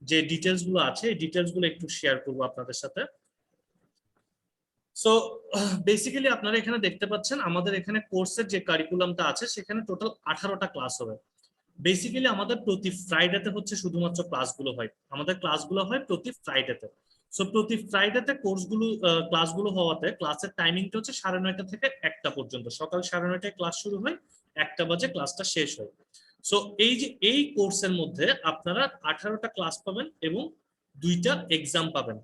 যে ডিটেলস গুলো আছে এই ডিটেলস গুলো একটু শেয়ার করবো আপনাদের সাথে। সো বেসিক্যালি আপনারা এখানে দেখতে পাচ্ছেন আমাদের এখানে কোর্সের যে কারিকুলামটা আছে সেখানে টোটাল 18টা ক্লাস হবে। বেসিক্যালি আমাদের প্রতি ফ্রাইডেতে হচ্ছে শুধুমাত্র ক্লাসগুলো হয়, আমাদের ক্লাসগুলো হয় প্রতি ফ্রাইডেতে। সো প্রতি ফ্রাইডেতে ক্লাসগুলো হওয়াতে ক্লাসের টাইমিংটা হচ্ছে 9:30 থেকে 1টা পর্যন্ত। সকাল 9:30টায় ক্লাস শুরু হয়, 1টা বাজে ক্লাসটা শেষ হয়। সো এই কোর্সের মধ্যে আপনারা 18টা ক্লাস পাবেন এবং 2টা এক্সাম পাবেন।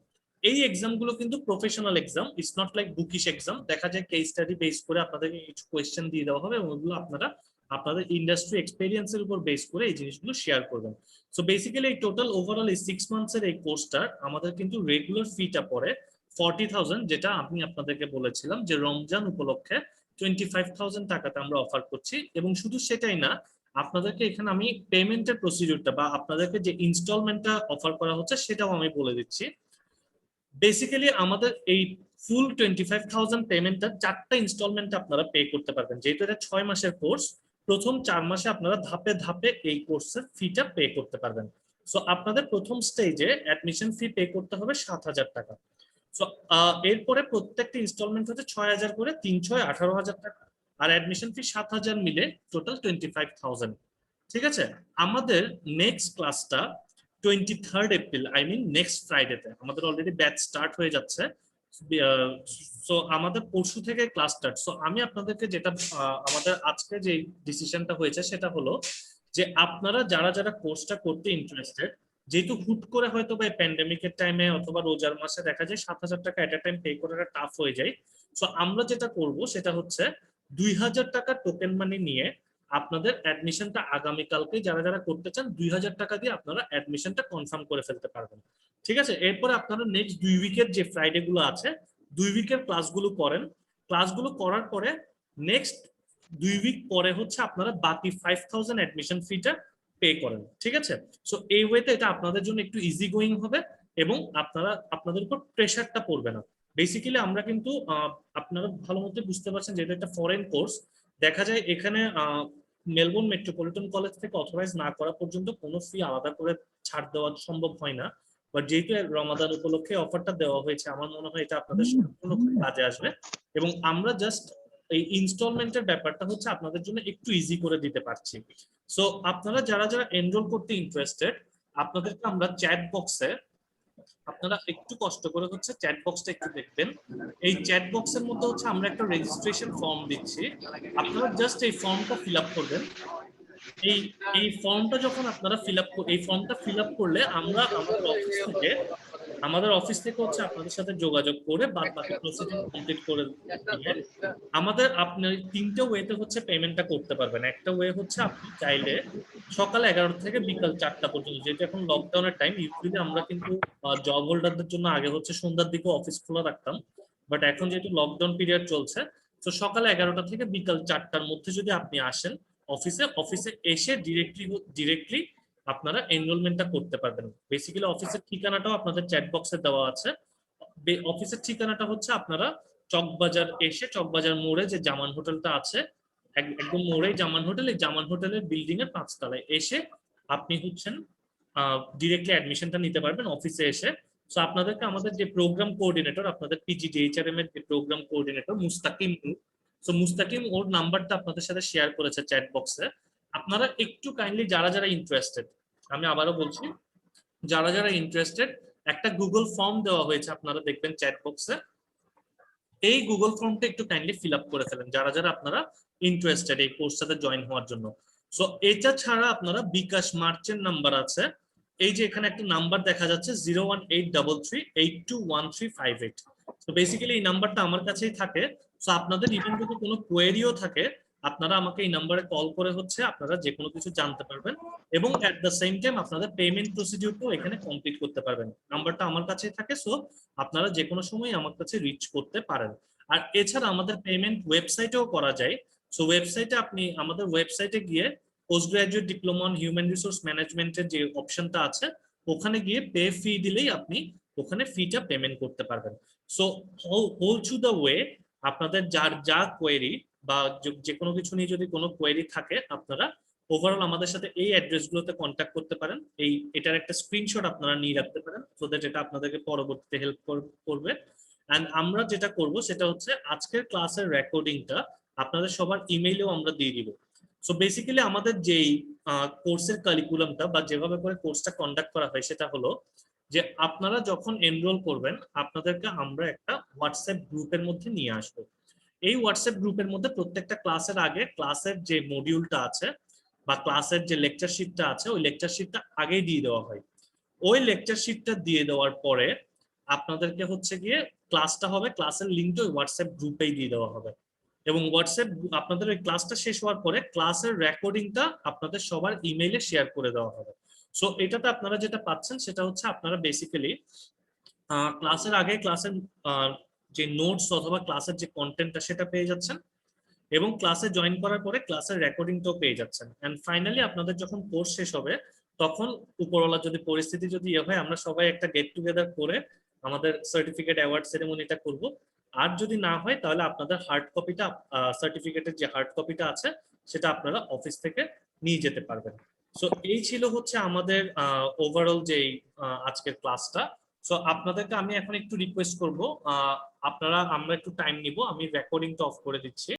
এই এক্সামগুলো কিন্তু professional exam, it's not like bookish exam. দেখা যায় কেস স্টাডি বেস করে আপনাদেরকে কিছু কোয়েশ্চেন দিয়ে দেওয়া হবে এবং ওগুলো আপনারা আপনাদের ইন্ডাস্ট্রি এক্সপেরিয়েন্সের উপর বেস করে এই জিনিসগুলো শেয়ার করবেন। সো বেসিক্যালি এই টোটাল ওভারঅল এই 6 মান্থসের এই কোর্সটার আমাদের কিন্তু রেগুলার ফিটা পড়ে 40,000, যেটা আমি আপনাদেরকে বলেছিলাম যে রমজান উপলক্ষে 25,000 টাকাতে আমরা অফার করছি। এবং শুধু সেটাই না, আপনাদেরকে এখানে আমি পেমেন্টের প্রসিডিউরটা বা আপনাদেরকে যে ইনস্টলমেন্টটা অফার করা হচ্ছে সেটাও আমি বলে দিচ্ছি। বেসিক্যালি আমাদের এই ফুল 25,000 পেমেন্টটা 4টা ইনস্টলমেন্টে আপনারা পে করতে পারবেন। যেহেতু এটা 6 মাসের কোর্স, প্রথম 4 মাসে আপনারা ধাপে ধাপে এই কোর্সের ফিটা পে করতে পারবেন। সো আপনাদের প্রথম স্টেজে অ্যাডমিশন ফি পে করতে হবে 7,000 টাকা। সো এরপরে প্রত্যেকটা ইনস্টলমেন্ট হচ্ছে 6,000 করে, 3 6 18,000 টাকা, আর অ্যাডমিশন ফি 7,000 মিলে টোটাল 25,000। ঠিক আছে, আমাদের নেক্সট ক্লাসটা 23rd April, I mean next ফ্রাইডেতে আমাদের অলরেডি ব্যাচ স্টার্ট হয়ে যাচ্ছে। সো আমাদের পরশু থেকে ক্লাস স্টার্ট। সো আমি আপনাদেরকে যেটা আমাদের আজকে যে ডিসিশনটা হয়েছে সেটা হলো যে আপনারা যারা যারা কোর্সটা করতে ইন্টারেস্টেড, যেহেতু হুট করে হয়তো বা প্যান্ডেমিকের টাইমে অথবা রোজার মাসে দেখা যায় 7,000 টাকা এট এ টাইম পে করাটা টাফ হয়ে যায়। সো আমরা যেটা করব সেটা হচ্ছে 2,000 টাকা টোকেন মানি নিয়ে আপনাদের অ্যাডমিশনটা আগামীকালকে যারা যারা করতে চান 2000 টাকা দিয়ে আপনারা অ্যাডমিশনটা কনফার্ম করে ফেলতে পারবেন। ঠিক আছে, এরপরে আপনারা নেক্সট 2 উইকের যে ফ্রাইডে গুলো আছে 2 উইকের ক্লাসগুলো করেন। ক্লাসগুলো করার পরে নেক্সট 2 উইক পরে হচ্ছে আপনারা বাকি 5000 অ্যাডমিশন ফিটা পে করেন। ঠিক আছে, সো এই ওয়েতে এটা আপনাদের জন্য একটু ইজি গোয়িং হবে এবং আপনাদের উপর প্রেশারটা পড়বে না। বেসিক্যালি আমরা কিন্তু আপনারা ভালো মতো বুঝতে পারছেন যে এটা একটা ফরেন কোর্স। দেখা যায় এখানে মেলবোর্ন মেট্রোপলিটন কলেজ থেকে অথরাইজ না করা পর্যন্ত কোনো ফি আলাদা করে ছাড় দেওয়া সম্ভব হয় না। বাট যেহেতু রমাদান উপলক্ষে অফারটা দেওয়া হয়েছে, আমার মনে হয় এটা আপনাদের সম্পূর্ণ কাজে আসবে এবং আমরা জাস্ট এই ইনস্টলমেন্টের ব্যাপারটা হচ্ছে আপনাদের জন্য একটু ইজি করে দিতে পারছি। সো আপনারা যারা যারা এনরোল করতে ইন্টারেস্টেড, আপনাদেরকে আমরা চ্যাট বক্সে, আপনারা একটু কষ্ট করে হচ্ছে চ্যাট বক্সটা একটু দেখবেন। এই চ্যাট বক্সের মধ্যে হচ্ছে আমরা একটা রেজিস্ট্রেশন ফর্ম দিচ্ছি, আপনারা জাস্ট এই ফর্মটা ফিল আপ করবেন। এই ফর্মটা যখন আপনারা এই ফর্মটা ফিল আপ করলে আমরা আমাদের অফিস থেকে হচ্ছে আপনাদের সাথে যোগাযোগ করে বাকি প্রসিডিউর কমপ্লিট করে দিয়ে আপনি 3টে ওয়েতে হচ্ছে পেমেন্টটা করতে পারবেন। একটা ওয়ে হচ্ছে আপনি চাইলে সকাল 11টা থেকে বিকাল 4টা পর্যন্ত, যেটা এখন লকডাউনের টাইম, ইউজুয়ালি আমরা কিন্তু জব হোল্ডারদের জন্য আগে হচ্ছে সন্ধ্যার দিকে অফিস খোলা রাখতাম, বাট এখন যেহেতু লকডাউন পিরিয়ড চলছে, তো সকাল 11টা থেকে বিকাল 4টার মধ্যে যদি আপনি আসেন অফিসে এসে ডিরেক্টলি আপনারা এনরোলমেন্টটা করতে পারবেন। বেসিক্যালি অফিসের ঠিকানাটাও আপনাদের চ্যাট বক্সে দেওয়া আছে। অফিসের ঠিকানাটা হচ্ছে আপনারা চকবাজার এসে, চকবাজার মোড়ে যে জামান হোটেলটা আছে, একদম মোড়ে জামান হোটেল, এই জামান হোটেলের বিল্ডিং এর 5 তলায় এসে আপনি হচ্ছেন ডিরেক্টলি অ্যাডমিশনটা নিতে পারবেন অফিসে এসে। সো আপনাদেরকে আমাদের যে প্রোগ্রাম কোঅর্ডিনেটর, আপনাদের পিজিডিএইচআরএম এর যে প্রোগ্রাম কোঅর্ডিনেটর মুস্তাকিম, ওর নাম্বারটা আপনাদের সাথে শেয়ার করেছে চ্যাট বক্সে। আপনারা একটু কাইন্ডলি যারা যারা ইন্টারেস্টেড, আমি আবারও বলছি, যারা যারা ইন্টারেস্টেড, একটা গুগল ফর্ম দেওয়া হয়েছে, আপনারা দেখবেন চ্যাট বক্সে। এই গুগল ফর্মটা একটু কাইন্ডলি ফিল আপ করে ফেলেন যারা যারা আপনারা ইন্টারেস্টেড এই কোর্সটাতে জয়েন হওয়ার জন্য। সো এটা ছাড়া আপনারা বিকাশ মার্চেন্ট নাম্বার আছে, এই যে এখানে একটা নাম্বার দেখা যাচ্ছে 01833821358। তো বেসিক্যালি এই নাম্বারটা আমার কাছেই থাকে। সো আপনাদের ইভেন যদি কোনো কোয়েরিও থাকে, আপনারা আমাকে এই নাম্বারে কল করে হচ্ছে আপনারা যে কোনো কিছু জানতে পারবেন এবং এট দ্য সেম টাইম আপনাদের পেমেন্ট প্রসিডিউরটাও এখানে কমপ্লিট করতে পারবেন। নাম্বারটা আমার কাছেই থাকে, সো আপনারা যে কোনো সময় আমার কাছে রিচ করতে পারেন। আর এছাড়া আমাদের পেমেন্ট ওয়েবসাইটেও করা যায়। সো ওয়েবসাইটে আপনি আমাদের ওয়েবসাইটে গিয়ে post graduate diploma on human resource ম্যানেজমেন্টের যে অপশনটা আছে, ওখানে গিয়ে পে ফি দিলেই আপনি ওখানে ফিটা পেমেন্ট করতে পারবেন। So whole through the way আপনাদের যার যা কোয়েরি বা যে কোনো কিছু নিয়ে যদি কোনো কোয়েরি থাকে, আপনারা ওভারঅল আমাদের সাথে এই অ্যাড্রেসগুলোতে কন্ট্যাক্ট করতে পারেন। এটার একটা স্ক্রিনশট আপনারা নিয়ে রাখতে পারেন, সো দ্যাট এটা আপনাদেরকে পরবর্তীতে হেল্প করবে। এন্ড আমরা যেটা করব সেটা হচ্ছে আজকের ক্লাসের রেকর্ডিংটা আপনাদের সবার ইমেইলেও আমরা দিয়ে দিব। সো বেসিক্যালি আমাদের যেই কোর্সের কারিকুলামটা বা যেভাবে করে কোর্সটা কন্ডাক্ট করা হয় সেটা হলো যে আপনারা যখন এনরোল করবেন আপনাদেরকে আমরা একটা হোয়াটসঅ্যাপ গ্রুপের মধ্যে নিয়ে আসবো। এই হোয়াটসঅ্যাপ গ্রুপের মধ্যে প্রত্যেকটা ক্লাসের আগে ক্লাসের যে মডিউলটা আছে বা ক্লাসের যে লেকচার শিটটা আছে, ওই লেকচার শিটটা আগেই দিয়ে দেওয়া হয়। ওই লেকচার শিটটা দিয়ে দেওয়ার পরে আপনাদেরকে হচ্ছে গিয়ে ক্লাসটা হবে, ক্লাসের লিঙ্কটা ওই হোয়াটসঅ্যাপ গ্রুপেই দিয়ে দেওয়া হবে এবং হোয়াটসঅ্যাপ আপনাদের ওই ক্লাসটা শেষ হওয়ার পরে ক্লাসের রেকর্ডিংটা আপনাদের সবার ইমেইলে শেয়ার করে দেওয়া হবে। সো এটাতে আপনারা যেটা পাচ্ছেন সেটা হচ্ছে আপনারা বেসিক্যালি ক্লাসের আগে ক্লাসের যে নোটস অথবা ক্লাসের যে কন্টেন্টটা সেটা পেয়ে যাচ্ছেন এবং ক্লাসে জয়েন করার পরে ক্লাসের রেকর্ডিংটাও পেয়ে যাচ্ছেন। এন্ড ফাইনালি আপনাদের যখন কোর্স শেষ হবে তখন উপরওয়ালা যদি পরিস্থিতি যদি ইয়ে হয়, আমরা সবাই একটা গেট টুগেদার করে আমাদের সার্টিফিকেট অ্যাওয়ার্ড সেরেমনিটা করব। আর যদি না হয় তাহলে আপনাদের হার্ড কপিটা, সার্টিফিকেটের যে হার্ড কপিটা আছে সেটা আপনারা অফিস থেকে নিয়ে যেতে পারবেন। সো এই ছিল হচ্ছে আমাদের ওভারঅল যে আজকের ক্লাসটা। সো আপনাদেরকে আমি এখন একটু রিকোয়েস্ট করব, আমরা একটু টাইম নিব, আমি রেকর্ডিংটা অফ করে দিচ্ছি।